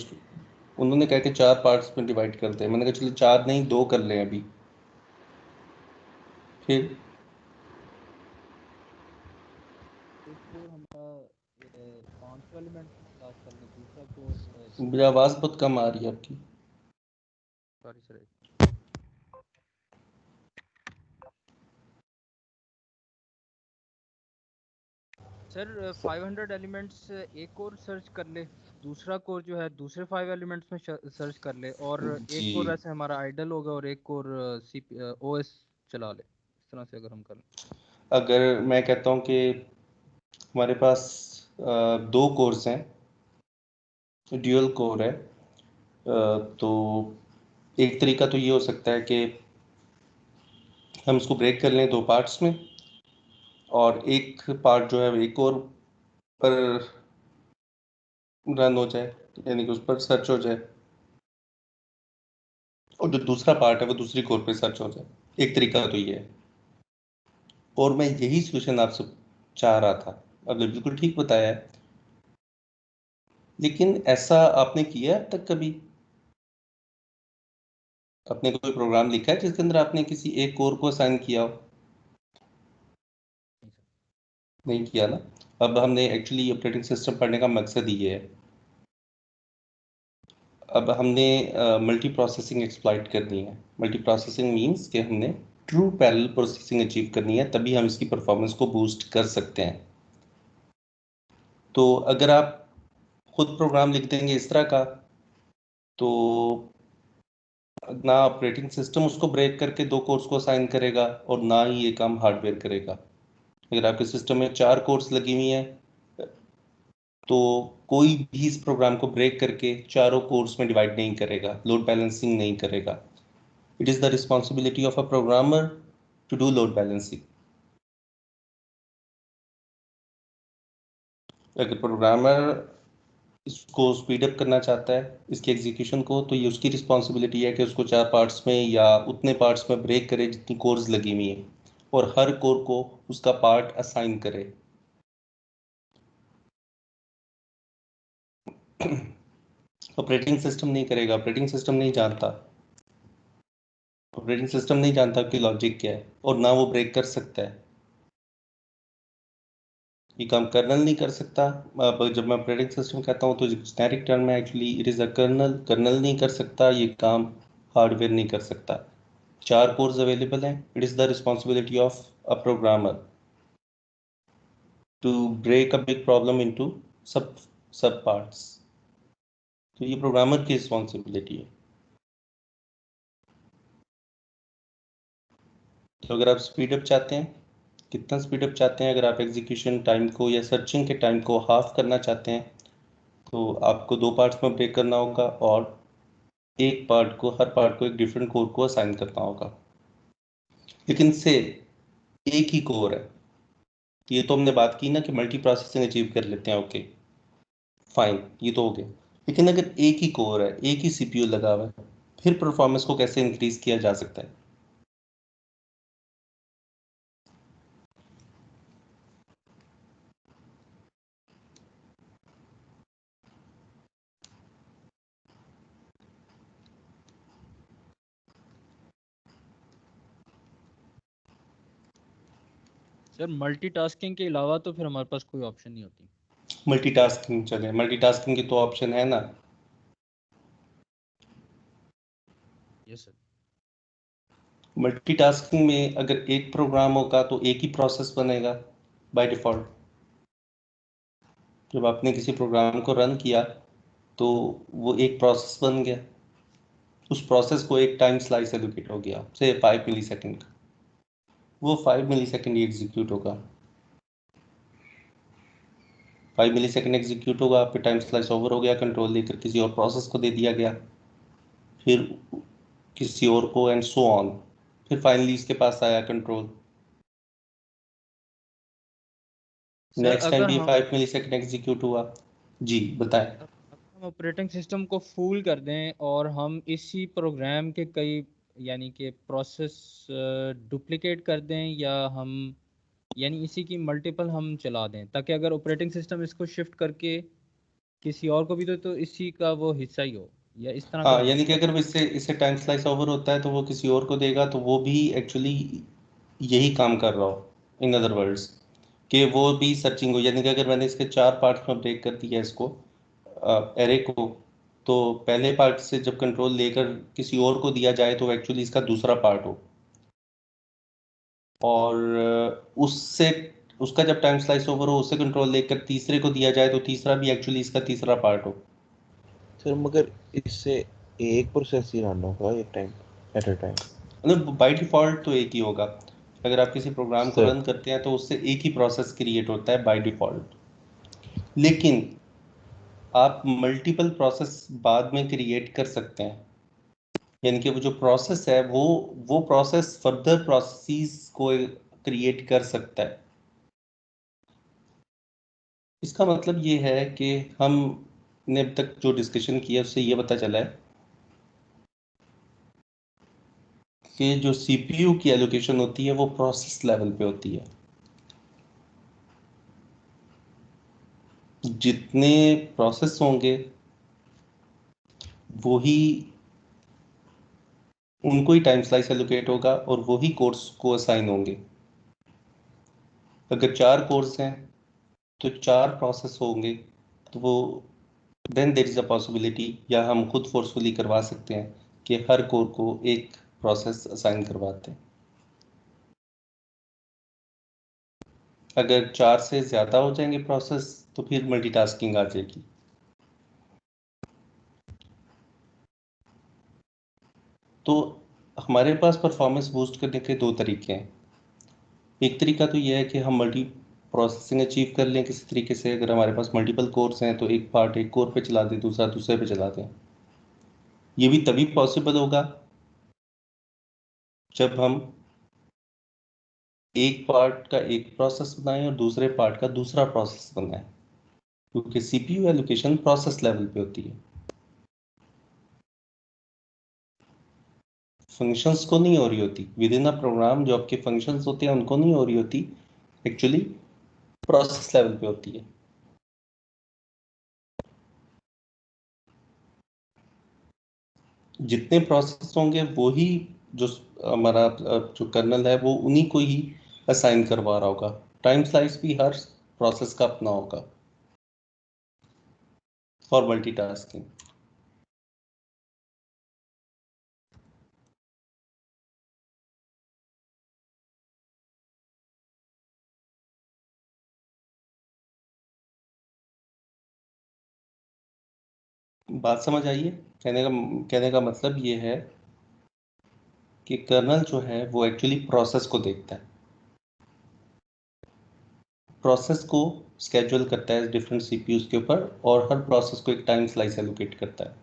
S1: उन्होंने कहा कि 4 पार्ट्स में डिवाइड करते हैं। मैंने कहा चलो 4 नहीं 2 कर लें अभी। फिर
S5: एक कोर हमारा 500 एलिमेंट क्लास कर ले, दूसरा कोर
S1: मुझे आवाज़ बहुत कम आ रही है आपकी।
S5: सॉरी सर सर 500 एलिमेंट्स एक कोर सर्च कर ले, दूसरा कोर जो है दूसरे 5 एलिमेंट्स में सर्च कर ले, और
S1: जी,
S5: एक कोर वैसे हमारा आइडल होगा और एक कोर ओएस चला ले। इस तरह से अगर हम करें,
S1: अगर मैं कहता हूँ कि हमारे पास 2 कोर्स हैं, ड्यूअल कोर है, तो एक तरीका तो ये हो सकता है कि हम इसको ब्रेक कर लें 2 पार्ट्स में, और एक पार्ट जो है वो एक और पर रन हो जाए, यानी कि उस पर सर्च हो जाए, और जो दूसरा पार्ट है वो दूसरी कोर पे सर्च हो जाए। एक तरीका तो ये है, और मैं यही सोल्यूशन आपसे चाह रहा था। आपने बिल्कुल ठीक बताया है, लेकिन ऐसा आपने किया है अब तक कभी? आपने कोई प्रोग्राम लिखा है जिसके अंदर आपने किसी एक कोर को असाइन किया हो? नहीं किया ना। अब हमने एक्चुअली ऑपरेटिंग सिस्टम पढ़ने का मकसद ये है, अब हमने मल्टी प्रोसेसिंग एक्सप्लॉइट करनी है। मल्टी प्रोसेसिंग मीन्स कि हमने ट्रू पैरेलल प्रोसेसिंग अचीव करनी है, तभी हम इसकी परफॉर्मेंस को बूस्ट कर सकते हैं। तो अगर आप खुद प्रोग्राम लिख देंगे इस तरह का, तो ना ऑपरेटिंग सिस्टम उसको ब्रेक करके 2 कोर्स को असाइन करेगा, और ना ही ये काम हार्डवेयर करेगा। अगर आपके सिस्टम में 4 कोर्स लगी हुई हैं, तो कोई भी इस प्रोग्राम को ब्रेक करके चारों कोर्स में डिवाइड नहीं करेगा, लोड बैलेंसिंग नहीं करेगा। It is the responsibility of a programmer to do load balancing. अगर प्रोग्रामर इसको स्पीड अप करना चाहता है, इसके एग्जीक्यूशन को, तो ये उसकी रिस्पॉन्सिबिलिटी है कि उसको 4 पार्ट्स में या उतने पार्ट्स में ब्रेक करे जितनी कोर्स लगी हुई है, और हर कोर को उसका पार्ट असाइन करे। ऑपरेटिंग सिस्टम नहीं करेगा, ऑपरेटिंग सिस्टम नहीं जानता, ऑपरेटिंग सिस्टम नहीं जानता कि लॉजिक क्या है, और ना वो ब्रेक कर सकता है। ये काम कर्नल नहीं कर सकता। अब जब मैं ऑपरेटिंग सिस्टम कहता हूँ तो जेनेरिक टर्म है, actually it is a kernel. Kernel नहीं कर सकता ये काम, हार्डवेयर नहीं कर सकता। 4 कोर्स अवेलेबल हैं, it is the responsibility of a programmer to break a big problem into sub parts. तो ये प्रोग्रामर की रिस्पॉन्सिबिलिटी है। तो अगर आप स्पीड अप चाहते हैं, कितना स्पीड अप चाहते हैं, अगर आप एग्जीक्यूशन टाइम को या सर्चिंग के टाइम को हाफ करना चाहते हैं, तो आपको 2 पार्ट्स में ब्रेक करना होगा, और एक पार्ट को, हर पार्ट को एक डिफरेंट कोर को असाइन करना होगा। लेकिन से एक ही कोर है, ये तो हमने बात की ना कि मल्टी प्रोसेसिंग अचीव कर लेते हैं, ओके फाइन, ये तो हो गया। लेकिन अगर एक ही कोर है, एक ही सीपीयू लगा हुआ है, फिर परफॉर्मेंस को कैसे इंक्रीज किया जा सकता है?
S5: सर मल्टीटास्किंग के अलावा तो फिर हमारे पास कोई ऑप्शन नहीं होती।
S1: मल्टीटास्किंग चले, मल्टीटास्किंग की तो ऑप्शन है ना।
S5: Yes sir.
S1: मल्टीटास्किंग में अगर एक प्रोग्राम होगा तो एक ही प्रोसेस बनेगा बाय डिफॉल्ट। जब आपने किसी प्रोग्राम को रन किया तो वो एक प्रोसेस बन गया, उस प्रोसेस को एक टाइम स्लाइस एलोकेट हो गया, से 5 मिली सेकेंड का, वो 5 मिली सेकेंड ही एग्जीक्यूट होगा। 5 मिली सेकेंड एग्जीक्यूट होगा, फिर टाइम स्लाइस ओवर हो गया, कंट्रोल लेकर किसी और प्रोसेस को दे दिया गया, फिर किसी और को, एंड सो ऑन, फिर फाइनली इसके पास आया कंट्रोल। नेक्स्ट टाइम
S5: अगर
S1: भी
S5: हम
S1: 5 मिली सेकेंड एग्जीक्यूट हुआ। जी बताएं।
S5: हम ऑपरेटिंग सिस्टम को फूल कर दें और हम इसी प्रोग्राम के कई यानी कि प्रोसेस डुप्लीकेट कर दें, या हम यानी इसी की मल्टीपल हम चला दें, ताकि अगर ऑपरेटिंग सिस्टम इसको शिफ्ट करके किसी और को भी तो इसी का वो हिस्सा ही हो, या इस तरह का
S1: हाँ,
S5: भी
S1: यानी कि
S5: कुछ।
S1: अगर वो इससे इससे टाइम स्लाइस ओवर होता है तो वो किसी और को देगा, तो वो भी एक्चुअली यही काम कर रहा हो, इन अदर वर्ड्स, कि वो भी सर्चिंग हो। यानी कि अगर मैंने इसके 4 पार्ट्स में ब्रेक कर दिया इसको, एरे को, तो पहले पार्ट से जब कंट्रोल लेकर किसी और को दिया जाए तो एक्चुअली इसका दूसरा पार्ट हो, और उससे उसका जब टाइम स्लाइस ओवर हो, उससे कंट्रोल लेकर तीसरे को दिया जाए तो तीसरा भी एक्चुअली इसका तीसरा पार्ट हो।
S3: सर मगर इससे एक प्रोसेस ही रन होगा एक टाइम, एट अ टाइम।
S1: मतलब बाय डिफॉल्ट तो एक ही होगा। अगर आप किसी प्रोग्राम को
S3: सर
S1: रन करते हैं तो उससे एक ही प्रोसेस क्रिएट होता है बाय डिफॉल्ट। लेकिन आप मल्टीपल प्रोसेस बाद में क्रिएट कर सकते हैं। यानी कि वो जो प्रोसेस है वो प्रोसेस फर्दर प्रोसेसेस को क्रिएट कर सकता है। इसका मतलब ये है कि हमने अब तक जो डिस्कशन किया उससे ये पता चला है कि जो सीपीयू की एलोकेशन होती है वो प्रोसेस लेवल पे होती है। जितने प्रोसेस होंगे वो ही उनको ही टाइम स्लाइस एलोकेट होगा और वो ही कोर्स को असाइन होंगे। अगर 4 कोर्स हैं तो 4 प्रोसेस होंगे, तो वो then there is a possibility, या हम खुद फोर्सफुली करवा सकते हैं कि हर कोर को एक प्रोसेस असाइन करवाते हैं। अगर 4 से ज़्यादा हो जाएंगे प्रोसेस तो फिर मल्टीटास्किंग आ जाएगी। तो हमारे पास परफॉर्मेंस बूस्ट करने के 2 तरीके हैं। एक तरीका तो यह है कि हम मल्टी प्रोसेसिंग अचीव कर लें किसी तरीके से। अगर हमारे पास मल्टीपल कोर्स हैं तो एक पार्ट एक कोर पे चला दें, दूसरा दूसरे पे चला दें। ये भी तभी पॉसिबल होगा जब हम एक पार्ट का एक प्रोसेस बनाएं और दूसरे पार्ट का दूसरा प्रोसेस बनाएं, क्योंकि सीपीयू एलोकेशन प्रोसेस लेवल पे होती है, फंक्शंस को नहीं हो रही होती। विद इन अ प्रोग्राम जो आपके फंक्शंस होते हैं उनको नहीं हो रही होती, एक्चुअली प्रोसेस लेवल पे होती है। जितने प्रोसेस होंगे वो ही जो हमारा जो कर्नल है वो उन्हीं को ही असाइन करवा रहा होगा। टाइम स्लाइस भी हर प्रोसेस का अपना होगा फॉर मल्टीटास्किंग। बात समझ आइए? कहने का मतलब ये है कि कर्नल जो है वो एक्चुअली प्रोसेस को देखता है, प्रोसेस को स्केड्यूल करता है डिफरेंट सीपीयूज के ऊपर, और हर प्रोसेस को एक टाइम स्लाइस एलोकेट करता है।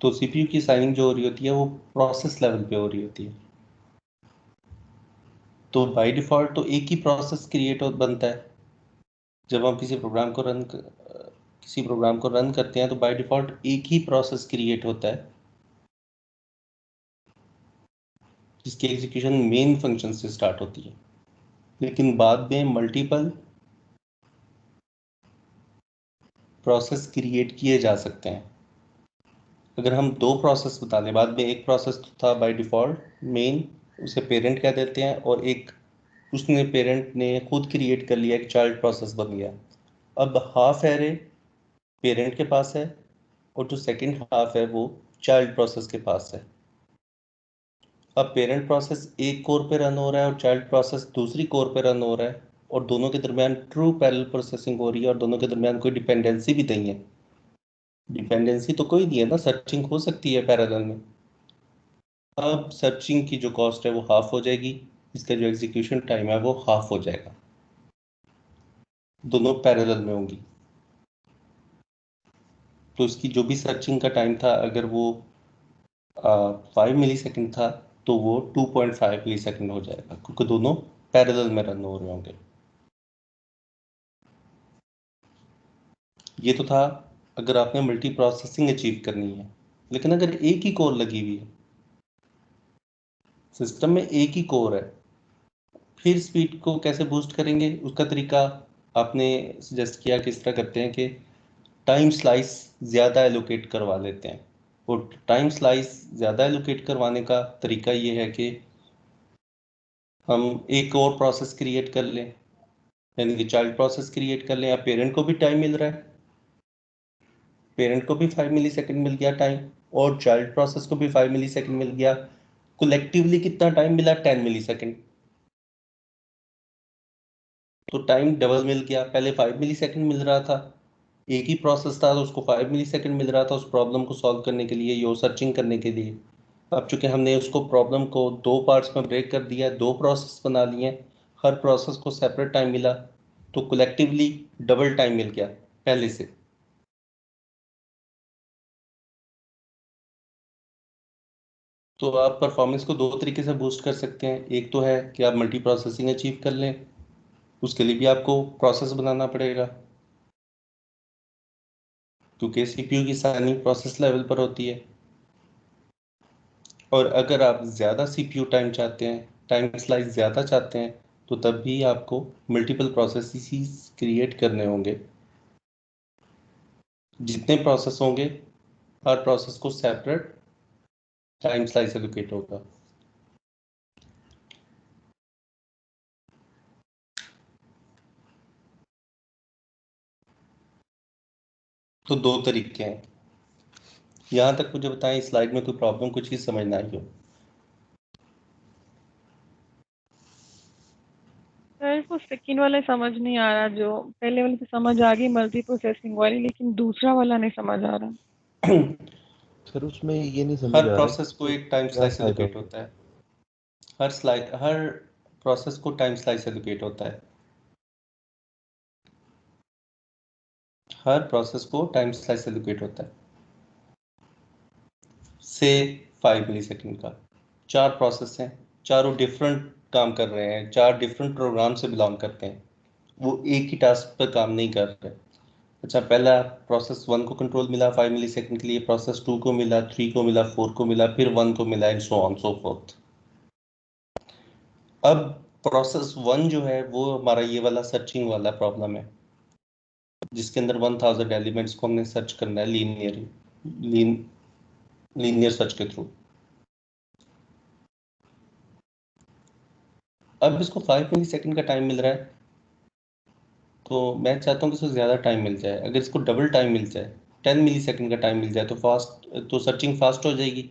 S1: तो सीपीयू की साइनिंग जो हो रही होती है वो प्रोसेस लेवल पे हो रही होती है। तो बाय डिफॉल्ट तो एक ही प्रोसेस क्रिएट बनता है। जब हम किसी प्रोग्राम को रन करते हैं तो बाय डिफॉल्ट एक ही प्रोसेस क्रिएट होता है जिसकी एग्जीक्यूशन मेन फंक्शन से स्टार्ट होती है। लेकिन बाद में मल्टीपल प्रोसेस क्रिएट किए जा सकते हैं। अगर हम 2 प्रोसेस बता दें, बाद में एक प्रोसेस तो था बाय डिफॉल्ट मेन, उसे पेरेंट कह देते हैं, और एक उसने पेरेंट ने खुद क्रिएट कर लिया, एक चाइल्ड प्रोसेस बन गया। अब हाफ एरे पेरेंट के पास है और जो सेकंड हाफ है वो चाइल्ड प्रोसेस के पास है। अब पेरेंट प्रोसेस एक कोर पे रन हो रहा है और चाइल्ड प्रोसेस दूसरी कोर पे रन हो रहा है, और दोनों के दरमियान ट्रू पैरेलल प्रोसेसिंग हो रही है, और दोनों के दरमियान कोई डिपेंडेंसी भी नहीं है। डिपेंडेंसी तो कोई नहीं है ना, सर्चिंग हो सकती है पैरेलल में। अब सर्चिंग की जो कॉस्ट है वो हाफ हो जाएगी, इसका जो एग्जीक्यूशन टाइम है वो हाफ हो जाएगा, दोनों पैरेलल में होंगी। तो इसकी जो भी सर्चिंग का टाइम था, अगर वो 5 मिली सेकेंड था तो वो 2.5 मिली सेकेंड हो जाएगा, क्योंकि दोनों पैरेलल में रन हो रहे होंगे। ये तो था अगर आपने मल्टी प्रोसेसिंग अचीव करनी है। लेकिन अगर एक ही कोर लगी हुई है, सिस्टम में एक ही कोर है, फिर स्पीड को कैसे बूस्ट करेंगे? उसका तरीका आपने सजेस्ट किया कि इस तरह करते हैं कि टाइम स्लाइस ज़्यादा एलोकेट करवा लेते हैं। और टाइम स्लाइस ज़्यादा एलोकेट करवाने का तरीका ये है कि हम एक और प्रोसेस क्रिएट कर लें, यानी कि चाइल्ड प्रोसेस क्रिएट कर लें, या पेरेंट को भी टाइम मिल रहा है, पेरेंट को भी 5 मिली सेकेंड मिल गया टाइम, और चाइल्ड प्रोसेस को भी 5 मिली सेकेंड मिल गया। कलेक्टिवली कितना टाइम मिला? 10 मिली सेकेंड। तो टाइम डबल मिल गया। पहले 5 मिली सेकेंड मिल रहा था, एक ही प्रोसेस था तो उसको 5 मिली सेकेंड मिल रहा था उस प्रॉब्लम को सॉल्व करने के लिए, यो सर्चिंग करने के लिए। अब चूंकि हमने उसको प्रॉब्लम को 2 पार्ट्स में ब्रेक कर दिया, 2 प्रोसेस बना लिए, हर प्रोसेस को सेपरेट टाइम मिला, तो कलेक्टिवली डबल टाइम मिल गया पहले से। तो आप परफॉर्मेंस को दो तरीके से बूस्ट कर सकते हैं। एक तो है कि आप मल्टी प्रोसेसिंग अचीव कर लें, उसके लिए भी आपको प्रोसेस बनाना पड़ेगा, क्योंकि सीपीयू की सारी प्रोसेस लेवल पर होती है। और अगर आप ज़्यादा सीपीयू टाइम चाहते हैं, टाइम स्लाइस ज़्यादा चाहते हैं, तो तब भी आपको मल्टीपल प्रोसेसेस क्रिएट करने होंगे। जितने प्रोसेस होंगे, हर प्रोसेस को सेपरेट टाइम स्लाइस एलोकेट होगा। तो दो तरीके हैं। यहाँ तक मुझे बताएं, स्लाइड में कोई प्रॉब्लम, कुछ चीज़ समझ ना आई हो?
S4: सर वो सेकंड वाला समझ नहीं आ रहा, जो पहले वाले तो समझ आ गई मल्टी प्रोसेसिंग वाली, लेकिन दूसरा वाला नहीं समझ आ रहा।
S3: सर उसमें ये नहीं समझ
S1: हर
S3: आ रहा
S1: प्रोसेस को
S3: कि
S1: एक टाइम
S3: क्या
S1: स्लाइस
S3: फायदा
S1: एलोकेट
S3: होगा।
S1: होता है। हर प्रोसेस को टाइम स्लाइस एलोकेट होता है। हर प्रोसेस को टाइम स्लाइस एलोकेट होता है से 5 मिली सेकेंड का। 4 प्रोसेस हैं, चारों डिफरेंट काम कर रहे हैं, 4 डिफरेंट प्रोग्राम से बिलोंग करते हैं, वो एक ही टास्क पर काम नहीं कर रहे। अच्छा, पहला प्रोसेस 1 को कंट्रोल मिला 5 मिली सेकेंड के लिए, प्रोसेस 2 को मिला, 3 को मिला, 4 को मिला, फिर 1 को मिला, and so on so fourth. अब प्रोसेस 1 जो है वो हमारा ये वाला सर्चिंग वाला प्रॉब्लम है, जिसके अंदर 1000 एलिमेंट्स को हमने सर्च करना है लीनियर सर्च के थ्रू। अब इसको 5 मिली सेकेंड का टाइम मिल रहा है, तो मैं चाहता हूँ कि इसको ज़्यादा टाइम मिल जाए। अगर इसको डबल टाइम मिल जाए, 10 मिली सेकेंड का टाइम मिल जाए, तो सर्चिंग फास्ट हो जाएगी।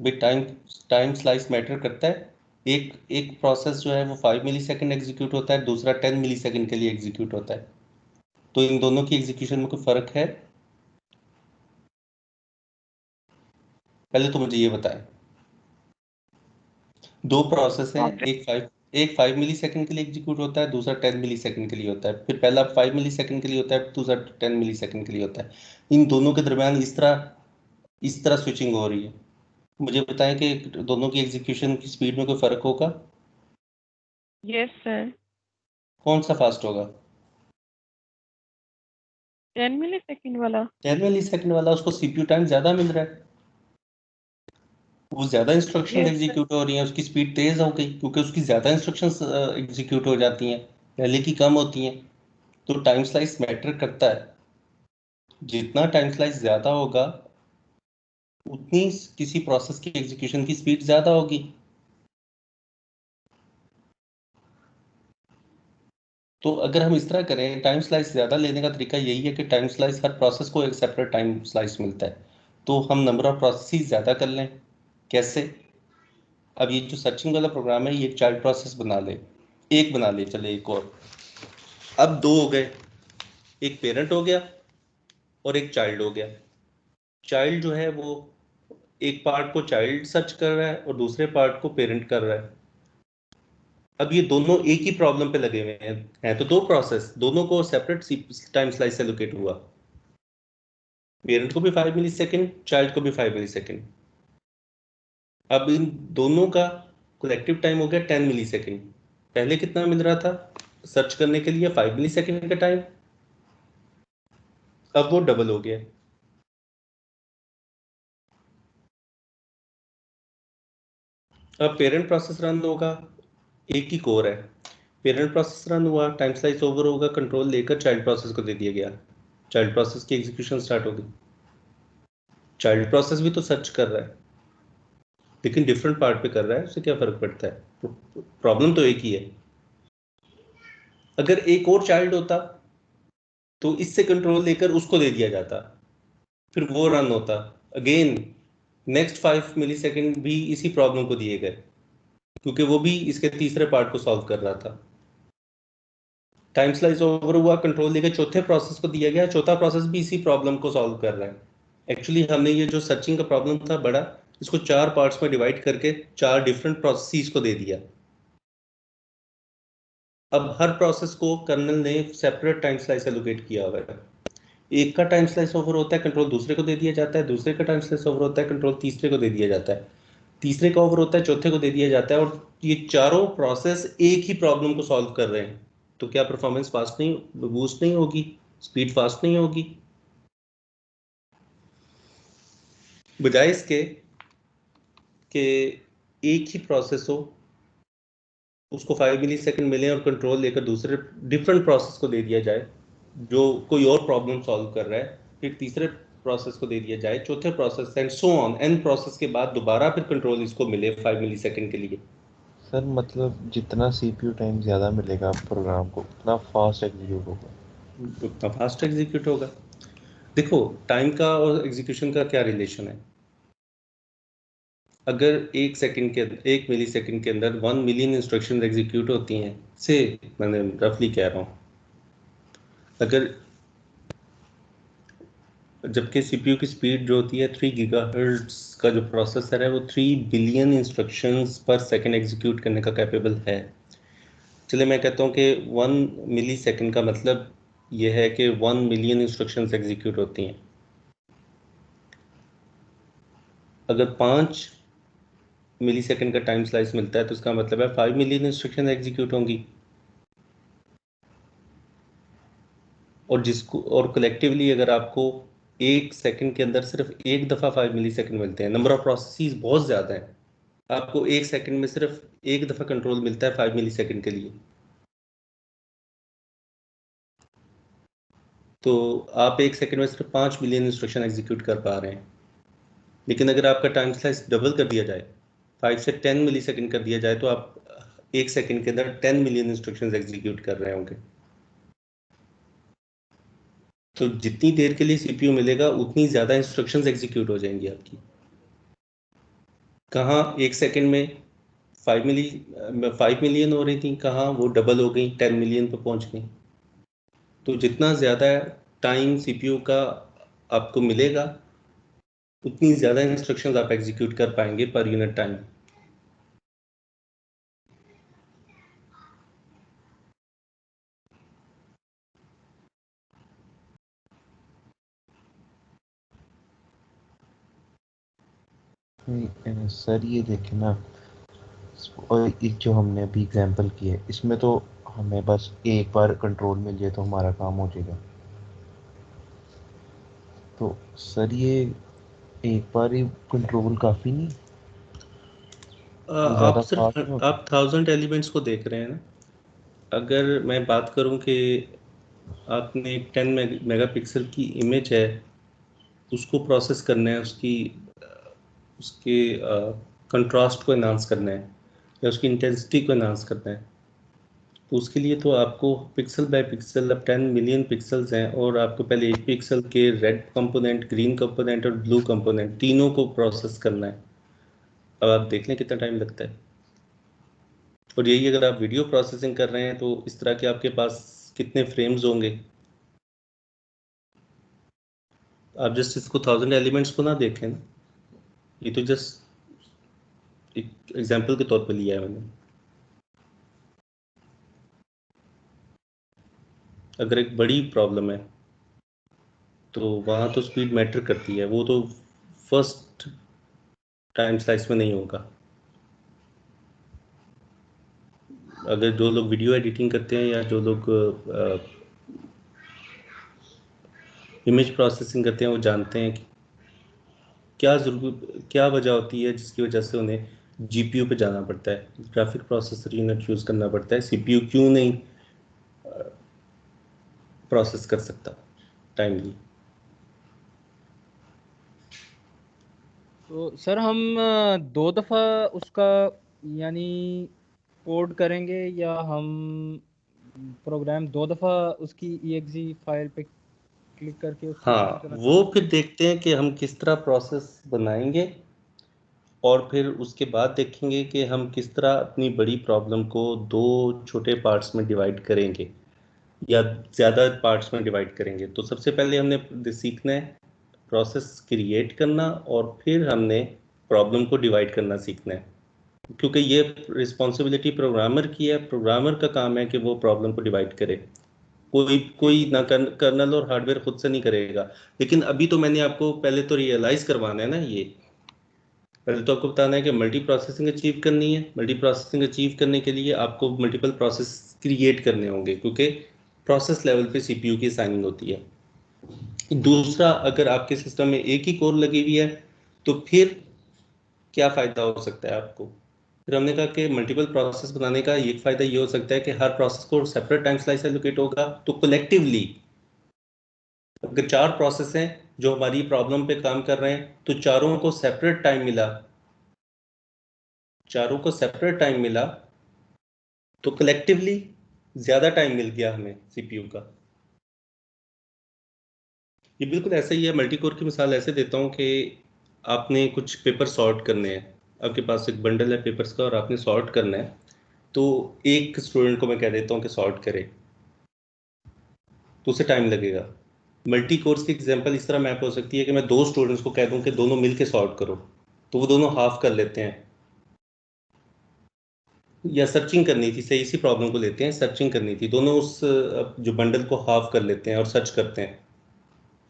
S1: भाई टाइम स्लाइस मैटर करता है। एक प्रोसेस जो है वो 5 मिली सेकेंड एग्जीक्यूट होता है, दूसरा 10 मिली सेकेंड के लिए एग्जीक्यूट होता है। तो इन दोनों की एग्जीक्यूशन में कोई फ़र्क है? पहले तो मुझे ये बताएं। दो प्रोसेस हैं, एक 5 मिली सेकेंड के लिए एग्जीक्यूट होता है, दूसरा 10 मिली सेकेंड के लिए होता है। फिर पहला 5 मिली सेकेंड के लिए होता है, दूसरा 10 मिली सेकेंड के लिए होता है। इन दोनों के दरमियान इस तरह स्विचिंग हो रही है। मुझे बताएं कि दोनों की एग्जीक्यूशन की स्पीड में कोई फ़र्क होगा?
S4: Yes sir.
S1: कौन सा फास्ट होगा?
S4: 10 मिली सेकेंड वाला।
S1: 10 मिली सेकेंड वाला, उसको सीपीयू टाइम ज़्यादा मिल रहा है, वो ज़्यादा इंस्ट्रक्शन
S4: यस सर।
S1: एग्जीक्यूट हो रही हैं, उसकी स्पीड तेज़ हो गई क्योंकि उसकी ज़्यादा इंस्ट्रक्शन एग्जीक्यूट हो जाती हैं, पहले की कम होती हैं। तो टाइम स्लाइस मैटर करता है। जितना टाइम स्लाइस ज़्यादा होगा, उतनी किसी प्रोसेस की एग्जीक्यूशन की स्पीड ज़्यादा होगी। तो अगर हम इस तरह करें, टाइम स्लाइस ज़्यादा लेने का तरीका यही है कि टाइम स्लाइस, हर प्रोसेस को एक सेपरेट टाइम स्लाइस मिलता है, तो हम नंबर ऑफ प्रोसेस ज़्यादा कर लें। कैसे? अब ये जो सर्चिंग वाला प्रोग्राम है, ये एक चाइल्ड प्रोसेस बना ले, चले एक और। अब दो हो गए, एक पेरेंट हो गया और एक चाइल्ड हो गया। चाइल्ड जो है वो एक पार्ट को चाइल्ड सर्च कर रहा है और दूसरे पार्ट को पेरेंट कर रहा है। अब ये दोनों एक ही प्रॉब्लम पे लगे हुए हैं तो दो प्रोसेस, दोनों को सेपरेट टाइम स्लाइस एलोकेट हुआ। पेरेंट को भी 5 मिली सेकेंड, चाइल्ड को भी 5 मिली सेकेंड। अब इन दोनों का कलेक्टिव टाइम हो गया 10 मिली सेकेंड। पहले कितना मिल रहा था सर्च करने के लिए? 5 मिली सेकेंड का टाइम, अब वो डबल हो गया। अब पेरेंट प्रोसेस रन होगा, एक ही कोर है, पेरेंट प्रोसेस रन हुआ, टाइम स्लाइस ओवर होगा, कंट्रोल लेकर चाइल्ड प्रोसेस को दे दिया गया, चाइल्ड प्रोसेस की एग्जीक्यूशन स्टार्ट हो गई। चाइल्ड प्रोसेस भी तो सर्च कर रहा है, लेकिन डिफरेंट पार्ट पे कर रहा है, उससे क्या फर्क पड़ता है? प्रॉब्लम तो एक ही है। अगर एक और चाइल्ड होता तो इससे कंट्रोल लेकर उसको दे दिया जाता, फिर वो रन होता अगेन। नेक्स्ट 5 मिली सेकेंड भी इसी प्रॉब्लम को दिए गए, क्योंकि वो भी इसके तीसरे पार्ट को सॉल्व कर रहा था। टाइम स्लाइस ओवर हुआ, कंट्रोल लेकर चौथे प्रोसेस को दिया गया, चौथा प्रोसेस भी इसी प्रॉब्लम को सॉल्व कर रहा है। एक्चुअली हमने ये जो सर्चिंग का प्रॉब्लम था बड़ा, इसको 4 पार्ट्स में डिवाइड करके 4 डिफरेंट प्रोसेस को दे दिया। अब हर प्रोसेस को कर्नल ने सेपरेट टाइम स्लाइस एलोकेट किया हुआ है। एक का टाइम स्लाइस ओवर होता है, कंट्रोल दूसरे को दे दिया जाता है, दूसरे का टाइम स्लाइस ओवर होता है, कंट्रोल तीसरे को दे दिया जाता है, तीसरे का ओवर होता है, चौथे को दे दिया जाता है, और ये चारों प्रोसेस एक ही प्रॉब्लम को सॉल्व कर रहे हैं। तो क्या परफॉर्मेंस फास्ट नहीं, बूस्ट नहीं होगी, स्पीड फास्ट नहीं होगी? बजाय इसके कि एक ही प्रोसेस हो, उसको 5 मिली सेकेंड मिले और कंट्रोल लेकर दूसरे डिफरेंट प्रोसेस को दे दिया जाए जो कोई और प्रॉब्लम सॉल्व कर रहा है, फिर तीसरे प्रोसेस को दे दिया जाए, चौथे process and so on, n process के बाद दोबारा फिर कंट्रोल इसको मिले 5 मिली सेकेंड के लिए।
S3: सर मतलब जितना सीपीयू टाइम ज़्यादा मिलेगा प्रोग्राम को उतना फास्ट एग्जीक्यूट होगा।
S1: उतना फास्ट एग्जीक्यूट होगा। देखो टाइम का और एग्जीक्यूशन का क्या रिलेशन है? अगर एक मिली सेकेंड के अंदर 1 मिलियन इंस्ट्रक्शन एग्जीक्यूट होती हैं, से मैंने रफली कह रहा हूँ, अगर जबकि सीपीयू की स्पीड जो होती है 3 गीगाहर्ट्ज का जो प्रोसेसर है वो 3 बिलियन इंस्ट्रक्शंस पर सेकंड एग्जीक्यूट करने का कैपेबल है। चले मैं कहता हूँ कि 1 मिली सेकेंड का मतलब यह है कि 1 मिलियन इंस्ट्रक्शंस एग्जीक्यूट होती हैं। अगर 5 मिली सेकेंड का टाइम स्लाइस मिलता है तो इसका मतलब है 5 मिलियन इंस्ट्रक्शन एग्जीक्यूट होंगी, और जिसको और कलेक्टिवली अगर आपको एक सेकंड के अंदर सिर्फ एक दफ़ा 5 मिली सेकेंड मिलते हैं, नंबर ऑफ प्रोसेसेस बहुत ज़्यादा है, आपको एक सेकंड में सिर्फ एक दफ़ा कंट्रोल मिलता है 5 मिली सेकेंड के लिए, तो आप एक सेकंड में सिर्फ 5 मिलियन इंस्ट्रक्शन एग्जीक्यूट कर पा रहे हैं। लेकिन अगर आपका टाइम स्लाइस डबल कर दिया जाए, 5 से 10 मिली सेकेंड कर दिया जाए, तो आप एक सेकंड के अंदर 10 मिलियन इंस्ट्रक्शंस एग्जीक्यूट कर रहे होंगे। तो जितनी देर के लिए सीपीयू मिलेगा उतनी ज़्यादा इंस्ट्रक्शंस एग्जीक्यूट हो जाएंगी आपकी। कहाँ एक सेकंड में 5 मिलियन हो रही थी, कहाँ वो डबल हो गई, 10 मिलियन पर पहुंच गई। तो जितना ज़्यादा टाइम सीपीयू का आपको मिलेगा उतनी ज़्यादा इंस्ट्रक्शंस आप एग्जीक्यूट कर पाएंगे पर यूनिट टाइम।
S3: सर ये देखें ना, और एक जो हमने अभी एग्जांपल की है इसमें तो हमें बस एक बार कंट्रोल मिल जाए तो हमारा काम हो जाएगा। तो सर ये एक बार ही कंट्रोल काफ़ी नहीं,
S1: आप
S3: ज़्यादा
S1: सिर्फ
S3: फास्ट नहीं होता?
S1: आप 1000 एलिमेंट्स को देख रहे हैं ना। अगर मैं बात करूं कि आपने एक 10 मेगापिक्सल की इमेज है, उसको प्रोसेस करना है, उसके कंट्रास्ट को एनहांस करना है या उसकी इंटेंसिटी को एनहांस करना है, तो उसके लिए तो आपको पिक्सल बाय पिक्सल, अब 10 मिलियन पिक्सल्स हैं और आपको पहले एक पिक्सल के रेड कंपोनेंट, ग्रीन कंपोनेंट और ब्लू कंपोनेंट तीनों को प्रोसेस करना है। अब आप देख लें कितना टाइम लगता है। और यही अगर आप वीडियो प्रोसेसिंग कर रहे हैं तो इस तरह के आपके पास कितने फ्रेम्स होंगे। आप जस्ट इसको 1000 एलिमेंट्स को ना देखें ना, ये तो जस्ट एक एग्जांपल के तौर पे लिया है मैंने। अगर एक बड़ी प्रॉब्लम है तो वहाँ तो स्पीड मैटर करती है, वो तो फर्स्ट टाइम स्लाइस में नहीं होगा। अगर जो लोग वीडियो एडिटिंग करते हैं या जो लोग इमेज प्रोसेसिंग करते हैं वो जानते हैं कि क्या वजह होती है जिसकी वजह से उन्हें जीपीयू पे जाना पड़ता है, ग्राफिक प्रोसेसर यूनिट यूज़ करना पड़ता है। सीपीयू क्यों नहीं प्रोसेस कर सकता टाइमली?
S5: तो सर हम दो दफ़ा उसका यानी कोड करेंगे या हम प्रोग्राम दो दफ़ा उसकी EXE फाइल पे क्लिक करके उसको
S1: हाँ,
S5: रन करा?
S1: वो फिर देखते हैं कि हम किस तरह प्रोसेस बनाएंगे और फिर उसके बाद देखेंगे कि हम किस तरह अपनी बड़ी प्रॉब्लम को दो छोटे पार्ट्स में डिवाइड करेंगे या ज़्यादा पार्ट्स में डिवाइड करेंगे। तो सबसे पहले हमने सीखना है प्रोसेस क्रिएट करना और फिर हमने प्रॉब्लम को डिवाइड करना सीखना है, क्योंकि ये रिस्पॉन्सिबिलिटी प्रोग्रामर की है। प्रोग्रामर का काम है कि वो प्रॉब्लम को डिवाइड करे। कोई ना कर्नल और हार्डवेयर खुद से नहीं करेगा। लेकिन अभी तो मैंने आपको पहले तो रियलाइज करवाना है ना, ये पहले तो आपको बताना है कि मल्टी प्रोसेसिंग अचीव करनी है। मल्टी प्रोसेसिंग अचीव करने के लिए आपको मल्टीपल प्रोसेस क्रिएट करने होंगे, क्योंकि प्रोसेस लेवल पे सीपीयू की साइनिंग होती है। दूसरा, अगर आपके सिस्टम में एक ही कोर लगी हुई है तो फिर क्या फ़ायदा हो सकता है आपको? फिर हमने कहा कि मल्टीपल प्रोसेस बनाने का एक फ़ायदा ये हो सकता है कि हर प्रोसेस को सेपरेट टाइम स्लाइस एलोकेट होगा, तो कलेक्टिवली अगर 4 प्रोसेस हैं जो हमारी प्रॉब्लम पे काम कर रहे हैं, तो चारों को सेपरेट टाइम मिला, तो कलेक्टिवली ज़्यादा टाइम मिल गया हमें सीपीयू का। ये बिल्कुल ऐसा ही है। मल्टी कोर की मिसाल ऐसे देता हूँ कि आपने कुछ पेपर सॉर्ट करने हैं, आपके पास एक बंडल है पेपर्स का और आपने सॉर्ट करना है, तो एक स्टूडेंट को मैं कह देता हूँ कि सॉर्ट करे, तो उसे टाइम लगेगा। मल्टी कोर्स की एग्जांपल इस तरह मैप हो सकती है कि मैं 2 स्टूडेंट्स को कह दूं कि दोनों मिलके सॉर्ट करो, तो वो दोनों हाफ कर लेते हैं। या सर्चिंग करनी थी, सही सी प्रॉब्लम को लेते हैं, सर्चिंग करनी थी, दोनों उस जो बंडल को हाफ कर लेते हैं और सर्च करते हैं,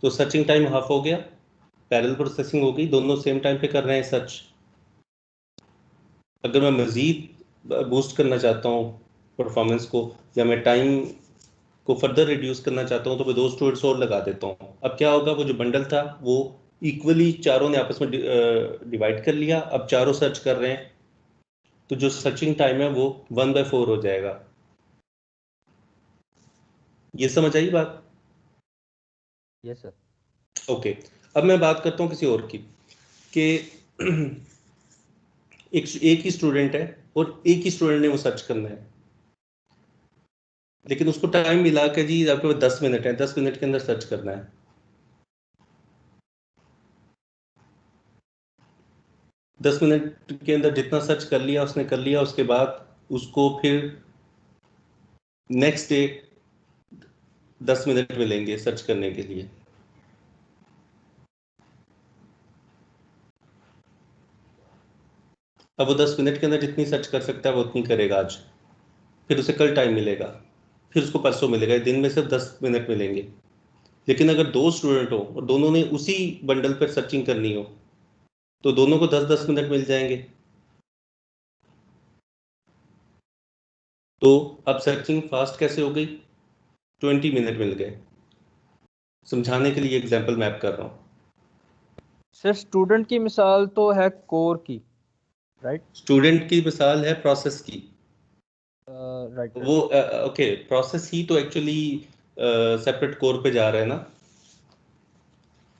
S1: तो सर्चिंग टाइम हाफ हो गया, पैरेलल प्रोसेसिंग हो गई, दोनों सेम टाइम पे कर रहे हैं सर्च। अगर मैं मज़ीद बूस्ट करना चाहता हूँ परफॉर्मेंस को, या मैं टाइम को फर्दर रिड्यूस करना चाहता हूँ, तो मैं 2 स्टूडेंट्स और लगा देता हूँ। अब क्या होगा, वो जो बंडल था वो इक्वली चारों ने आपस में डिवाइड कर लिया, अब चारों सर्च कर रहे हैं, तो जो सर्चिंग टाइम है वो 1/4 हो जाएगा। ये समझ आई बात?
S5: Yes sir.
S1: ओके, अब मैं बात करता हूँ किसी और की, कि एक ही स्टूडेंट है और एक ही स्टूडेंट ने वो सर्च करना है, लेकिन उसको टाइम मिला कि जी आपके पास 10 मिनट है, 10 मिनट के अंदर सर्च करना है। 10 मिनट के अंदर जितना सर्च कर लिया उसने कर लिया, उसके बाद उसको फिर नेक्स्ट डे 10 मिनट मिलेंगे सर्च करने के लिए। अब वो 10 मिनट के अंदर जितनी सर्च कर सकता है वो उतनी करेगा आज, फिर उसे कल टाइम मिलेगा, फिर उसको परसों मिलेगा, दिन में सिर्फ 10 मिनट मिलेंगे। लेकिन अगर 2 स्टूडेंट हो और दोनों ने उसी बंडल पर सर्चिंग करनी हो, तो दोनों को 10-10 मिनट मिल जाएंगे। तो अब सर्चिंग फास्ट कैसे हो गई? 20 मिनट मिल गए। समझाने के लिए एग्जाम्पल मैप कर रहा हूँ।
S5: सर स्टूडेंट की मिसाल तो है कोर की, राइट?
S1: स्टूडेंट की मिसाल है प्रोसेस की।
S5: राइट।
S1: वो ओके, प्रोसेस ही तो एक्चुअली सेपरेट कोर पे जा रहा है ना।